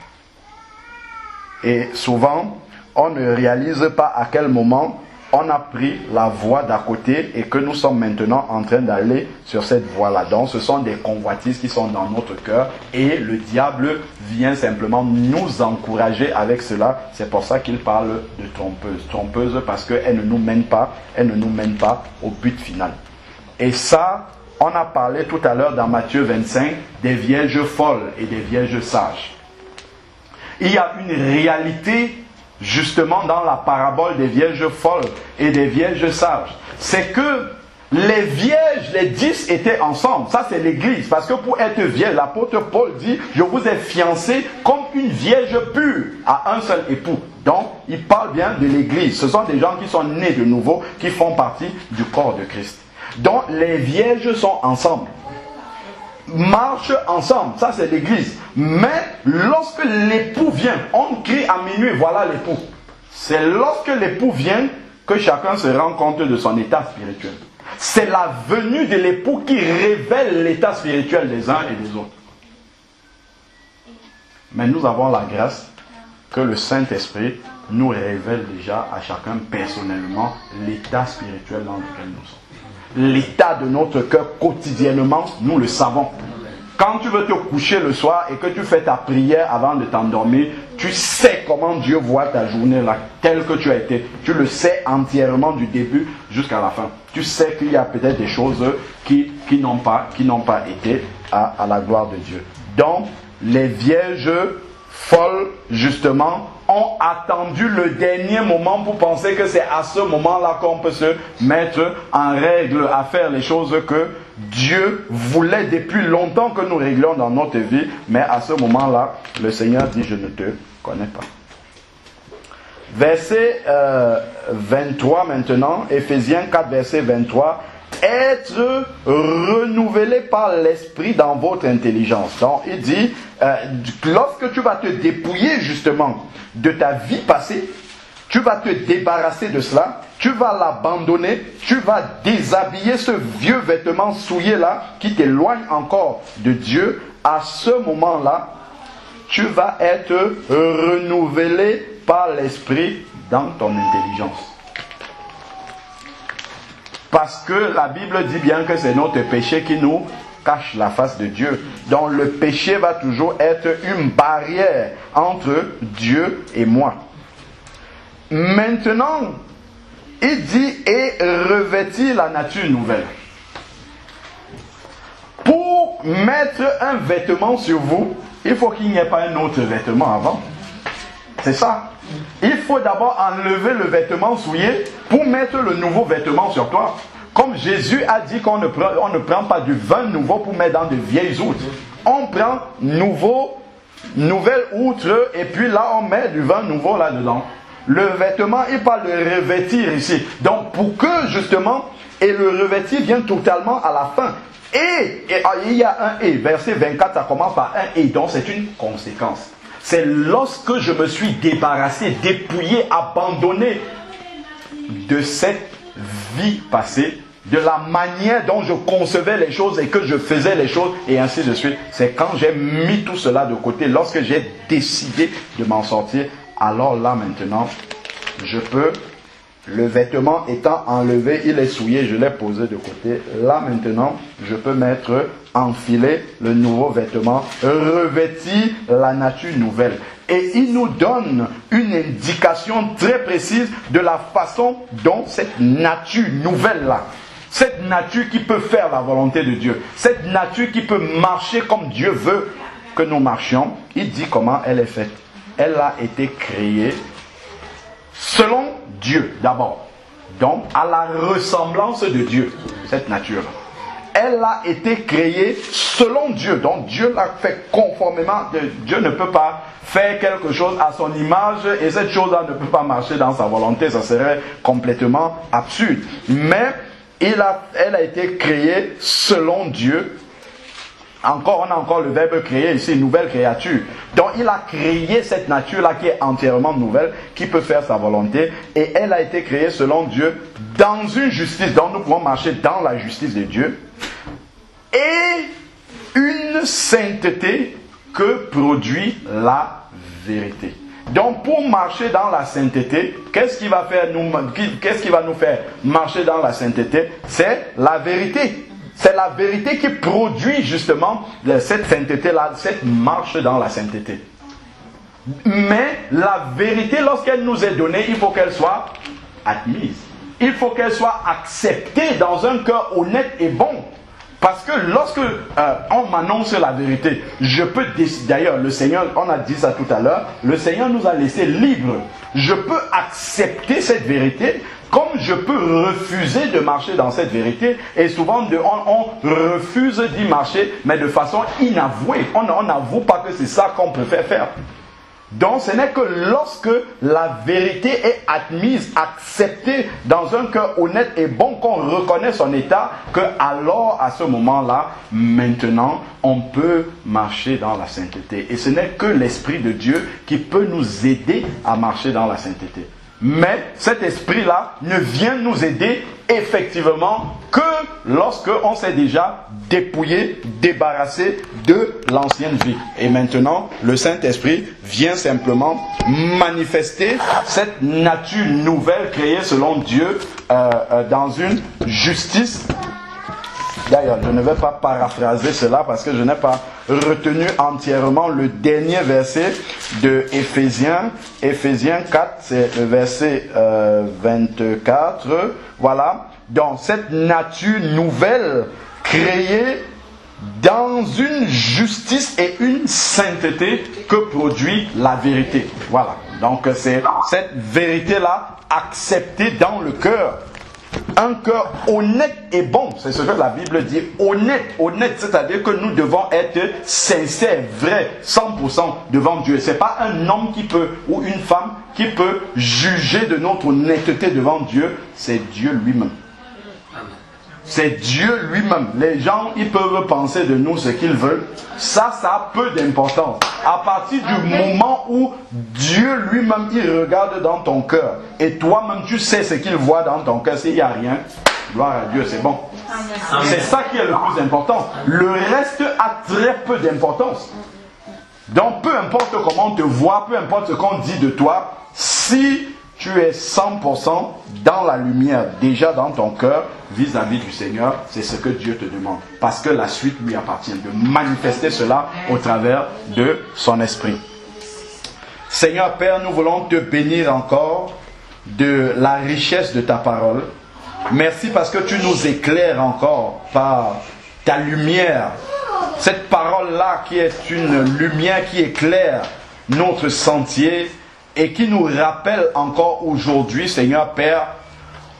Et souvent, on ne réalise pas à quel moment on a pris la voie d'à côté et que nous sommes maintenant en train d'aller sur cette voie-là. Donc ce sont des convoitises qui sont dans notre cœur et le diable vient simplement nous encourager avec cela. C'est pour ça qu'il parle de trompeuse. Trompeuse parce qu'elle ne nous mène pas, au but final. Et ça, on a parlé tout à l'heure dans Matthieu 25 des vierges folles et des vierges sages. Il y a une réalité justement dans la parabole des vierges folles et des vierges sages. C'est que les vierges, les 10 étaient ensemble. Ça c'est l'église. Parce que pour être vierge, l'apôtre Paul dit, je vous ai fiancé comme une vierge pure à un seul époux. Donc, il parle bien de l'église. Ce sont des gens qui sont nés de nouveau, qui font partie du corps de Christ. Donc, les vierges sont ensemble. Marchent ensemble, ça c'est l'église. Mais lorsque l'époux vient, on crie à minuit, voilà l'époux. C'est lorsque l'époux vient que chacun se rend compte de son état spirituel. C'est la venue de l'époux qui révèle l'état spirituel des uns et des autres. Mais nous avons la grâce que le Saint-Esprit nous révèle déjà à chacun personnellement l'état spirituel dans lequel nous sommes. L'état de notre cœur quotidiennement, nous le savons. Quand tu veux te coucher le soir et que tu fais ta prière avant de t'endormir, tu sais comment Dieu voit ta journée là, telle que tu as été. Tu le sais entièrement du début jusqu'à la fin. Tu sais qu'il y a peut-être des choses qui n'ont pas été à la gloire de Dieu. Donc, les vierges folles, justement, ont attendu le dernier moment pour penser que c'est à ce moment-là qu'on peut se mettre en règle à faire les choses que Dieu voulait depuis longtemps que nous réglions dans notre vie. Mais à ce moment-là, le Seigneur dit, je ne te connais pas. Verset 23 maintenant, Éphésiens 4, verset 23. Être renouvelé par l'esprit dans votre intelligence. Donc il dit, lorsque tu vas te dépouiller justement de ta vie passée, tu vas te débarrasser de cela, tu vas l'abandonner, tu vas déshabiller ce vieux vêtement souillé là qui t'éloigne encore de Dieu. À ce moment-là, tu vas être renouvelé par l'esprit dans ton intelligence. Parce que la Bible dit bien que c'est notre péché qui nous cache la face de Dieu. Donc le péché va toujours être une barrière entre Dieu et moi. Maintenant, il dit et revêtir la nature nouvelle. Pour mettre un vêtement sur vous, il faut qu'il n'y ait pas un autre vêtement avant. C'est ça. Il faut d'abord enlever le vêtement souillé pour mettre le nouveau vêtement sur toi. Comme Jésus a dit qu'on ne prend pas du vin nouveau pour mettre dans de vieilles outres. On prend nouveau, nouvelle outre, et puis là on met du vin nouveau là-dedans. Le vêtement, il parle de revêtir ici. Donc pour que justement, et le revêtir vient totalement à la fin. Et il y a un et, verset 24, ça commence par un et, donc c'est une conséquence. C'est lorsque je me suis débarrassé, dépouillé, abandonné de cette vie passée, de la manière dont je concevais les choses et que je faisais les choses, et ainsi de suite. C'est quand j'ai mis tout cela de côté, lorsque j'ai décidé de m'en sortir, alors là maintenant, je peux, le vêtement étant enlevé, il est souillé, je l'ai posé de côté. Là maintenant, je peux enfiler le nouveau vêtement, revêtir la nature nouvelle. Et il nous donne une indication très précise de la façon dont cette nature nouvelle-là, cette nature qui peut faire la volonté de Dieu, cette nature qui peut marcher comme Dieu veut que nous marchions, il dit comment elle est faite. Elle a été créée selon Dieu d'abord. Donc à la ressemblance de Dieu, cette nature. Elle a été créée selon Dieu. Donc Dieu l'a fait conformément. Dieu ne peut pas faire quelque chose à son image et cette chose-là ne peut pas marcher dans sa volonté. Ça serait complètement absurde. Mais elle a été créée selon Dieu. On a encore le verbe créer ici, nouvelle créature. Donc il a créé cette nature-là qui est entièrement nouvelle, qui peut faire sa volonté. Et elle a été créée selon Dieu dans une justice. Donc nous pouvons marcher dans la justice de Dieu. Et une sainteté que produit la vérité. Donc pour marcher dans la sainteté, qu'est-ce qui va nous faire marcher dans la sainteté? C'est la vérité. C'est la vérité qui produit justement cette sainteté-là, cette marche dans la sainteté. Mais la vérité, lorsqu'elle nous est donnée, il faut qu'elle soit admise. Il faut qu'elle soit acceptée dans un cœur honnête et bon. Parce que lorsque on m'annonce la vérité, je peux décider. D'ailleurs, le Seigneur, on a dit ça tout à l'heure, le Seigneur nous a laissé libres. Je peux accepter cette vérité, comme je peux refuser de marcher dans cette vérité. Et souvent, on refuse d'y marcher, mais de façon inavouée. On n'avoue pas que c'est ça qu'on préfère faire. Donc ce n'est que lorsque la vérité est admise, acceptée dans un cœur honnête et bon, qu'on reconnaît son état, que alors à ce moment-là, maintenant, on peut marcher dans la sainteté. Et ce n'est que l'Esprit de Dieu qui peut nous aider à marcher dans la sainteté. Mais cet esprit-là ne vient nous aider effectivement que lorsque on s'est déjà dépouillé, débarrassé de l'ancienne vie. Et maintenant, le Saint-Esprit vient simplement manifester cette nature nouvelle créée selon Dieu dans une justice. D'ailleurs, je ne vais pas paraphraser cela parce que je n'ai pas retenu entièrement le dernier verset de Éphésiens. Éphésiens 4, c'est le verset 24. Voilà. Donc, cette nature nouvelle créée dans une justice et une sainteté que produit la vérité. Voilà. Donc, c'est cette vérité-là acceptée dans le cœur. Un cœur honnête et bon, c'est ce que la Bible dit, honnête, c'est-à-dire que nous devons être sincères, vrais, 100% devant Dieu. C'est pas un homme qui peut, ou une femme qui peut juger de notre honnêteté devant Dieu, c'est Dieu lui-même. C'est Dieu lui-même. Les gens, ils peuvent penser de nous ce qu'ils veulent. Ça a peu d'importance. À partir du moment où Dieu lui-même, il regarde dans ton cœur, et toi-même, tu sais ce qu'il voit dans ton cœur, s'il n'y a rien, gloire à Dieu, c'est bon. C'est ça qui est le plus important. Le reste a très peu d'importance. Donc, peu importe comment on te voit, peu importe ce qu'on dit de toi, si tu es 100% dans la lumière, déjà dans ton cœur, vis-à-vis du Seigneur, c'est ce que Dieu te demande. Parce que la suite lui appartient, de manifester cela au travers de son esprit. Seigneur Père, nous voulons te bénir encore de la richesse de ta parole. Merci parce que tu nous éclaires encore par ta lumière. Cette parole-là qui est une lumière qui éclaire notre sentier et qui nous rappelle encore aujourd'hui, Seigneur Père,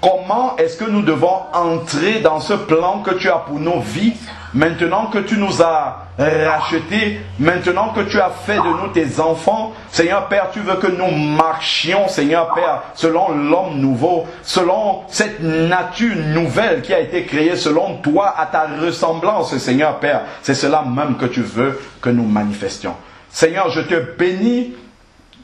comment est-ce que nous devons entrer dans ce plan que tu as pour nos vies, maintenant que tu nous as rachetés, maintenant que tu as fait de nous tes enfants. Seigneur Père, tu veux que nous marchions, Seigneur Père, selon l'homme nouveau, selon cette nature nouvelle qui a été créée selon toi, à ta ressemblance, Seigneur Père. C'est cela même que tu veux que nous manifestions. Seigneur, je te bénis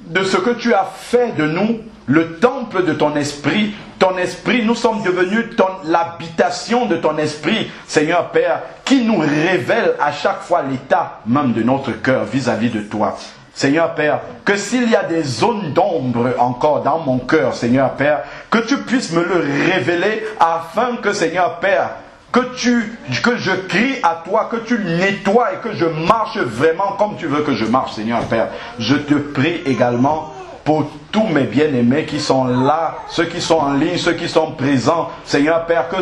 de ce que tu as fait de nous, le temple de ton esprit. Ton esprit, nous sommes devenus l'habitation de ton esprit, Seigneur Père, qui nous révèle à chaque fois l'état même de notre cœur vis-à-vis de toi. Seigneur Père, que s'il y a des zones d'ombre encore dans mon cœur, Seigneur Père, que tu puisses me le révéler afin que, Seigneur Père, que je crie à toi, que tu nettoies et que je marche vraiment comme tu veux que je marche, Seigneur Père. Je te prie également pour tous mes bien-aimés qui sont là, ceux qui sont en ligne, ceux qui sont présents, Seigneur Père, que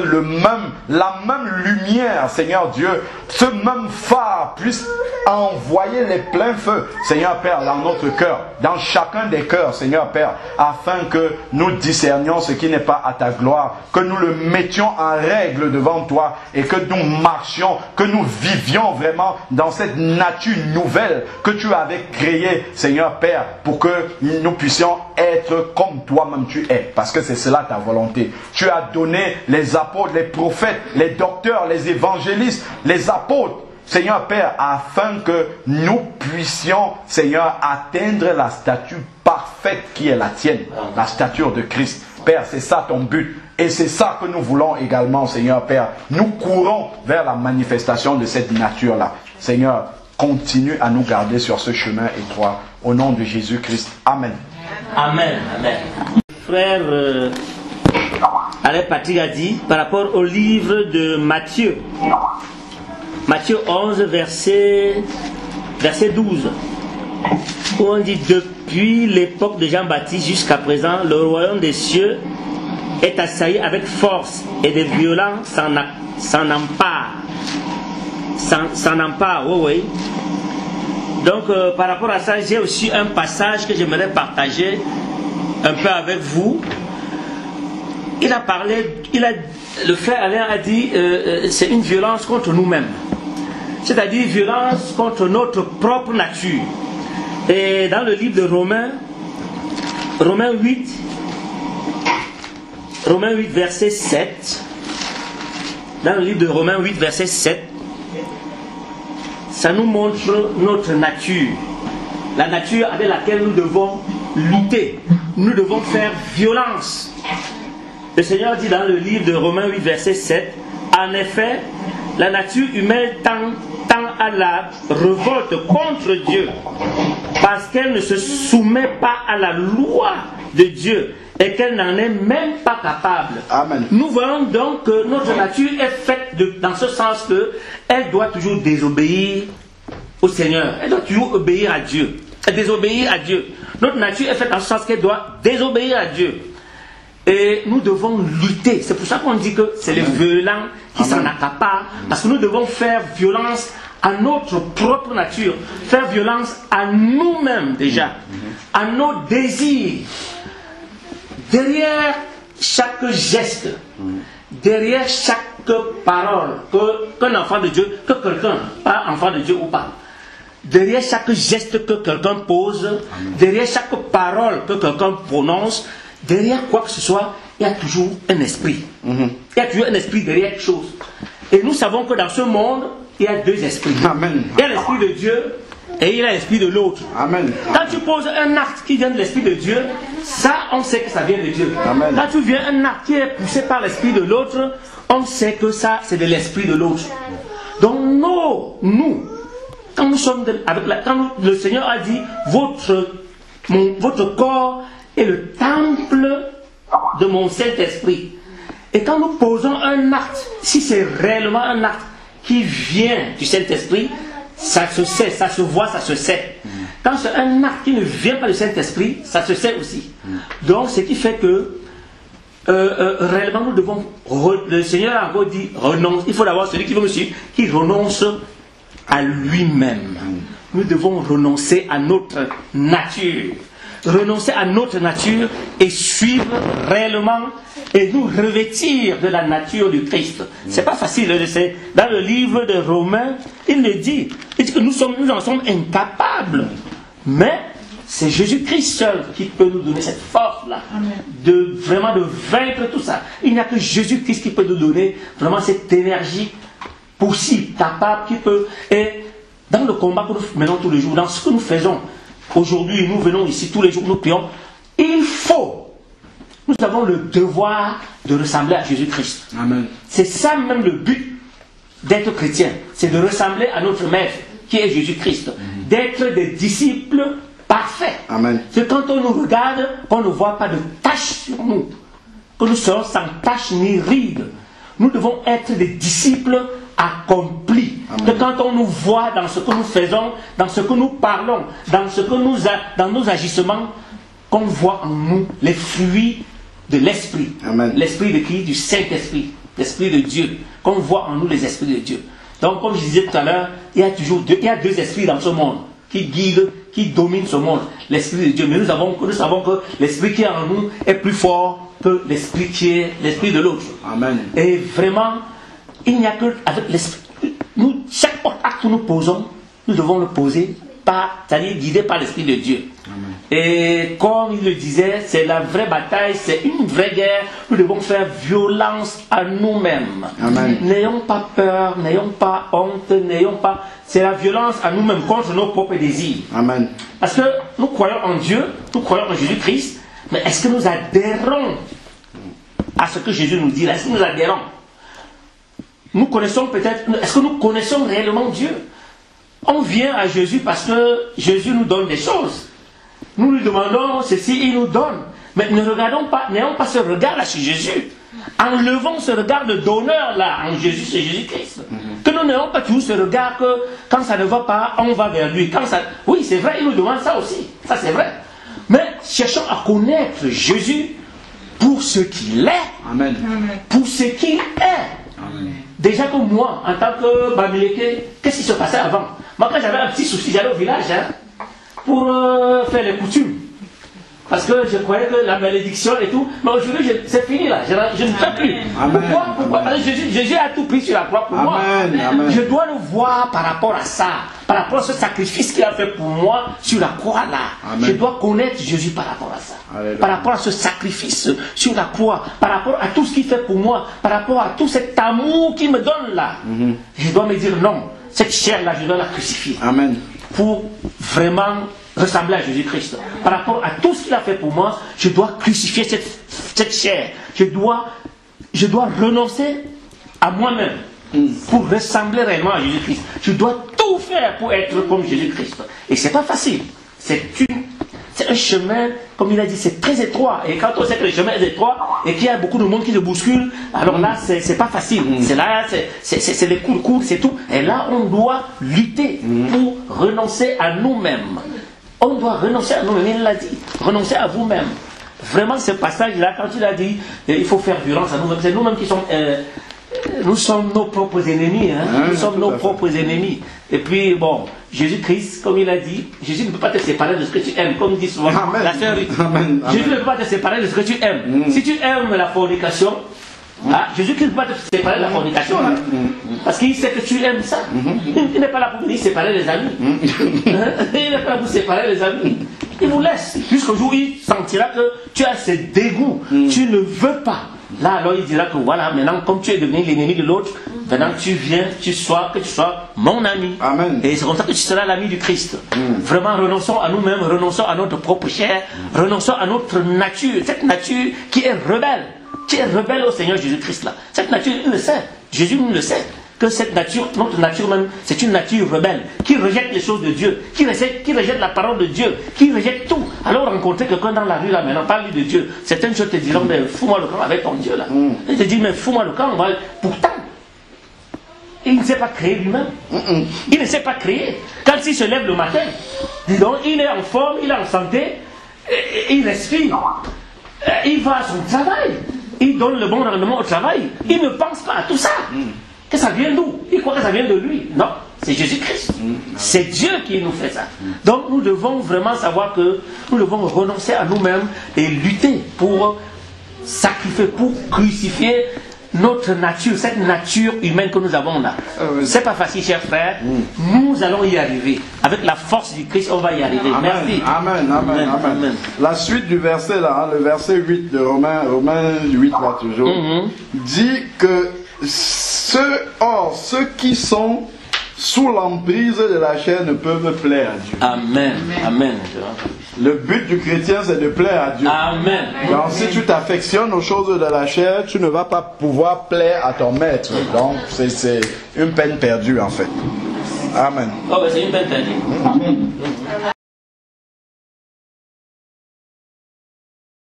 la même lumière, Seigneur Dieu, ce même phare puisse envoyer les pleins feux, Seigneur Père, dans notre cœur, dans chacun des cœurs, Seigneur Père, afin que nous discernions ce qui n'est pas à ta gloire, que nous le mettions en règle devant toi et que nous marchions, que nous vivions vraiment dans cette nature nouvelle que tu avais créée, Seigneur Père, pour que nous puissions être comme toi-même tu es, parce que c'est cela ta volonté. Tu as donné les apôtres, les prophètes, les docteurs, les évangélistes, les apôtres, Seigneur Père, afin que nous puissions, Seigneur, atteindre la stature parfaite qui est la tienne, la stature de Christ. Père, c'est ça ton but. Et c'est ça que nous voulons également, Seigneur Père. Nous courons vers la manifestation de cette nature-là. Seigneur, continue à nous garder sur ce chemin étroit. Au nom de Jésus-Christ. Amen. Amen. Amen. Frère Alain Patrick a dit par rapport au livre de Matthieu. Matthieu 11, verset 12. Où on dit: depuis l'époque de Jean-Baptiste jusqu'à présent, le royaume des cieux est assailli avec force et des violents s'en emparent. S'en emparent, oui. Donc, par rapport à ça, j'ai aussi un passage que j'aimerais partager un peu avec vous. Le frère Alain a dit c'est une violence contre nous-mêmes. C'est-à-dire violence contre notre propre nature. Et dans le livre de Romains 8, verset 7, dans le livre de Romains 8, verset 7, ça nous montre notre nature, la nature avec laquelle nous devons lutter, nous devons faire violence. Le Seigneur dit dans le livre de Romains 8, verset 7, en effet, la nature humaine tend à la révolte contre Dieu, parce qu'elle ne se soumet pas à la loi de Dieu et qu'elle n'en est même pas capable. Amen. Nous voyons donc que notre nature est faite dans ce sens que elle doit toujours désobéir au Seigneur. Elle doit toujours obéir à Dieu. Désobéir à Dieu. Notre nature est faite dans ce sens qu'elle doit désobéir à Dieu. Et nous devons lutter. C'est pour ça qu'on dit que c'est les violents qui s'en accaparent. Parce que nous devons faire violence à notre propre nature. Faire violence à nous-mêmes déjà. À nos désirs. Derrière chaque geste, derrière chaque parole qu'un enfant de Dieu, que quelqu'un, pas enfant de Dieu ou pas, derrière chaque geste que quelqu'un pose, derrière chaque parole que quelqu'un prononce, derrière quoi que ce soit, il y a toujours un esprit. Il y a toujours un esprit derrière quelque chose. Et nous savons que dans ce monde, il y a deux esprits. Amen. Il y a l'esprit de Dieu et il y a l'esprit de l'autre. Amen. Quand tu poses un acte qui vient de l'esprit de Dieu, ça, on sait que ça vient de Dieu. Amen. Quand tu viens un acte qui est poussé par l'esprit de l'autre, on sait que ça, c'est de l'esprit de l'autre. Donc, nous, quand nous sommes le Seigneur a dit, votre corps est le temple de mon Saint-Esprit. Et quand nous posons un acte, si c'est réellement un acte qui vient du Saint-Esprit, ça se sait, ça se voit, ça se sait. Quand c'est un acte qui ne vient pas du Saint-Esprit, ça se sait aussi. Donc, ce qui fait que réellement nous devons, le Seigneur a encore dit, renonce. Il faut d'abord celui qui veut me suivre, qui renonce à lui-même. Nous devons renoncer à notre nature. renoncer à notre nature et suivre réellement et nous revêtir de la nature du Christ. C'est pas facile, c'est dans le livre de Romains, il dit que nous en sommes incapables. Mais c'est Jésus-Christ seul qui peut nous donner cette force-là, de vaincre tout ça. Il n'y a que Jésus-Christ qui peut nous donner vraiment cette énergie possible, capable, qui peut. Et dans le combat que nous menons tous les jours, dans ce que nous faisons aujourd'hui, nous venons ici tous les jours, nous prions, nous avons le devoir de ressembler à Jésus-Christ. C'est ça même le but d'être chrétien, c'est de ressembler à notre Maître, qui est Jésus-Christ, d'être des disciples parfaits. C'est quand on nous regarde, qu'on ne voit pas de taches sur nous, que nous serons sans taches ni rides. Nous devons être des disciples accomplis. Que quand on nous voit dans ce que nous faisons, dans ce que nous parlons, dans nos agissements, qu'on voit en nous les fruits de l'Esprit. L'Esprit de qui? Du Saint-Esprit, l'Esprit de Dieu. Qu'on voit en nous les esprits de Dieu. Donc, comme je disais tout à l'heure, il y a deux esprits dans ce monde qui guident, qui dominent ce monde. L'Esprit de Dieu. Mais nous savons que l'Esprit qui est en nous est plus fort que l'Esprit qui est l'Esprit de l'autre. Et vraiment, il n'y a que avec l'Esprit. Nous, chaque acte que nous posons, nous devons le poser c'est-à-dire guidé par l'Esprit de Dieu. Et comme il le disait, c'est la vraie bataille, c'est une vraie guerre. Nous devons faire violence à nous-mêmes. N'ayons pas peur, n'ayons pas honte, c'est la violence à nous-mêmes contre nos propres désirs. Parce que nous croyons en Dieu, nous croyons en Jésus-Christ, mais est-ce que nous adhérons à ce que Jésus nous dit là? Est-ce que nous adhérons? Nous connaissons peut-être, est-ce que nous connaissons réellement Dieu? On vient à Jésus parce que Jésus nous donne des choses. Nous lui demandons ceci, il nous donne. Mais n'ayons pas ce regard-là sur Jésus. Enlevons ce regard de donneur là en Jésus, c'est Jésus-Christ. Que nous n'ayons pas toujours ce regard que quand ça ne va pas, on va vers lui. Oui, c'est vrai, il nous demande ça aussi. Ça, c'est vrai. Mais cherchons à connaître Jésus pour ce qu'il est. Pour ce qu'il est. Déjà que moi, en tant que Bamileke, qu'est-ce qui se passait avant? Moi, quand j'avais un petit souci, j'allais au village pour faire les coutumes. Parce que je croyais que la malédiction et tout, mais aujourd'hui, c'est fini là, je ne fais plus. Pourquoi? Parce que Jésus a tout pris sur la croix pour moi. Je dois le voir par rapport à ça, par rapport à ce sacrifice qu'il a fait pour moi sur la croix là. Je dois connaître Jésus par rapport à ça. Par rapport à ce sacrifice sur la croix, par rapport à tout ce qu'il fait pour moi, par rapport à tout cet amour qu'il me donne là. Je dois me dire non, cette chair là, je dois la crucifier. Pour vraiment ressembler à Jésus-Christ. Par rapport à tout ce qu'il a fait pour moi, je dois crucifier cette chair. Je dois renoncer à moi-même pour ressembler réellement à Jésus-Christ. Je dois tout faire pour être comme Jésus-Christ. Et c'est pas facile. C'est un chemin, comme il a dit, c'est très étroit. Et quand on sait que le chemin est étroit et qu'il y a beaucoup de monde qui se bouscule, alors là, c'est pas facile. C'est là, c'est des coups de coude, c'est tout. Et là, on doit lutter pour renoncer à nous-mêmes. On doit renoncer à nous-mêmes, il l'a dit. Renoncer à vous-même. Vraiment, ce passage-là, quand il a dit, il faut faire violence à nous-mêmes, c'est nous-mêmes qui sommes... nous sommes nos propres ennemis. Nous sommes nos propres ennemis. Et puis, bon, Jésus-Christ, comme il a dit, Jésus ne peut pas te séparer de ce que tu aimes, comme dit souvent la sœur Ruth. Jésus ne peut pas te séparer de ce que tu aimes. Si tu aimes la fornication, Jésus-Christ ne peut pas te séparer de la fornication. Parce qu'il sait que tu aimes ça. Il n'est pas là pour venir séparer les amis. Il n'est pas là pour séparer les amis. Il vous laisse. Jusqu'au jour où il sentira que tu as ce dégoût. Tu ne veux pas. Là, alors il dira que voilà, maintenant, comme tu es devenu l'ennemi de l'autre, maintenant tu viens, que tu sois mon ami. Et c'est comme ça que tu seras l'ami du Christ. Vraiment, renonçons à nous-mêmes, renonçons à notre propre chair, renonçons à notre nature, cette nature qui est rebelle au Seigneur Jésus-Christ là. Cette nature, il le sait. Jésus nous le sait. Que cette nature, notre nature même, c'est une nature rebelle, qui rejette les choses de Dieu, qui rejette la parole de Dieu, qui rejette tout. Alors rencontrer quelqu'un dans la rue là, maintenant, parle-lui de Dieu. Certaines choses te diront, mais fous-moi le camp avec ton Dieu là. Il te dit, mais fous-moi le camp, pourtant, il ne s'est pas créé lui-même. Il ne s'est pas créé. Quand il se lève le matin, dis donc, il est en forme, il est en santé, il respire, il va à son travail, il donne le bon rendement au travail, il ne pense pas à tout ça. Que ça vient d'où? Il croit que ça vient de lui. Non, c'est Jésus-Christ. C'est Dieu qui nous fait ça. Donc nous devons vraiment savoir que nous devons renoncer à nous-mêmes et lutter pour sacrifier, pour crucifier notre nature, cette nature humaine que nous avons là. C'est pas facile, chers frères. Nous allons y arriver. Avec la force du Christ, on va y arriver. Amen. Merci. Amen, amen, amen. La suite du verset là, le verset 8 de Romains 8 là toujours, dit que ceux qui sont sous l'emprise de la chair ne peuvent plaire à Dieu. Amen. Amen. Le but du chrétien, c'est de plaire à Dieu. Amen. Donc, si tu t'affectionnes aux choses de la chair, tu ne vas pas pouvoir plaire à ton maître. Donc, c'est une peine perdue, en fait. Amen. Oh, ben c'est une peine perdue.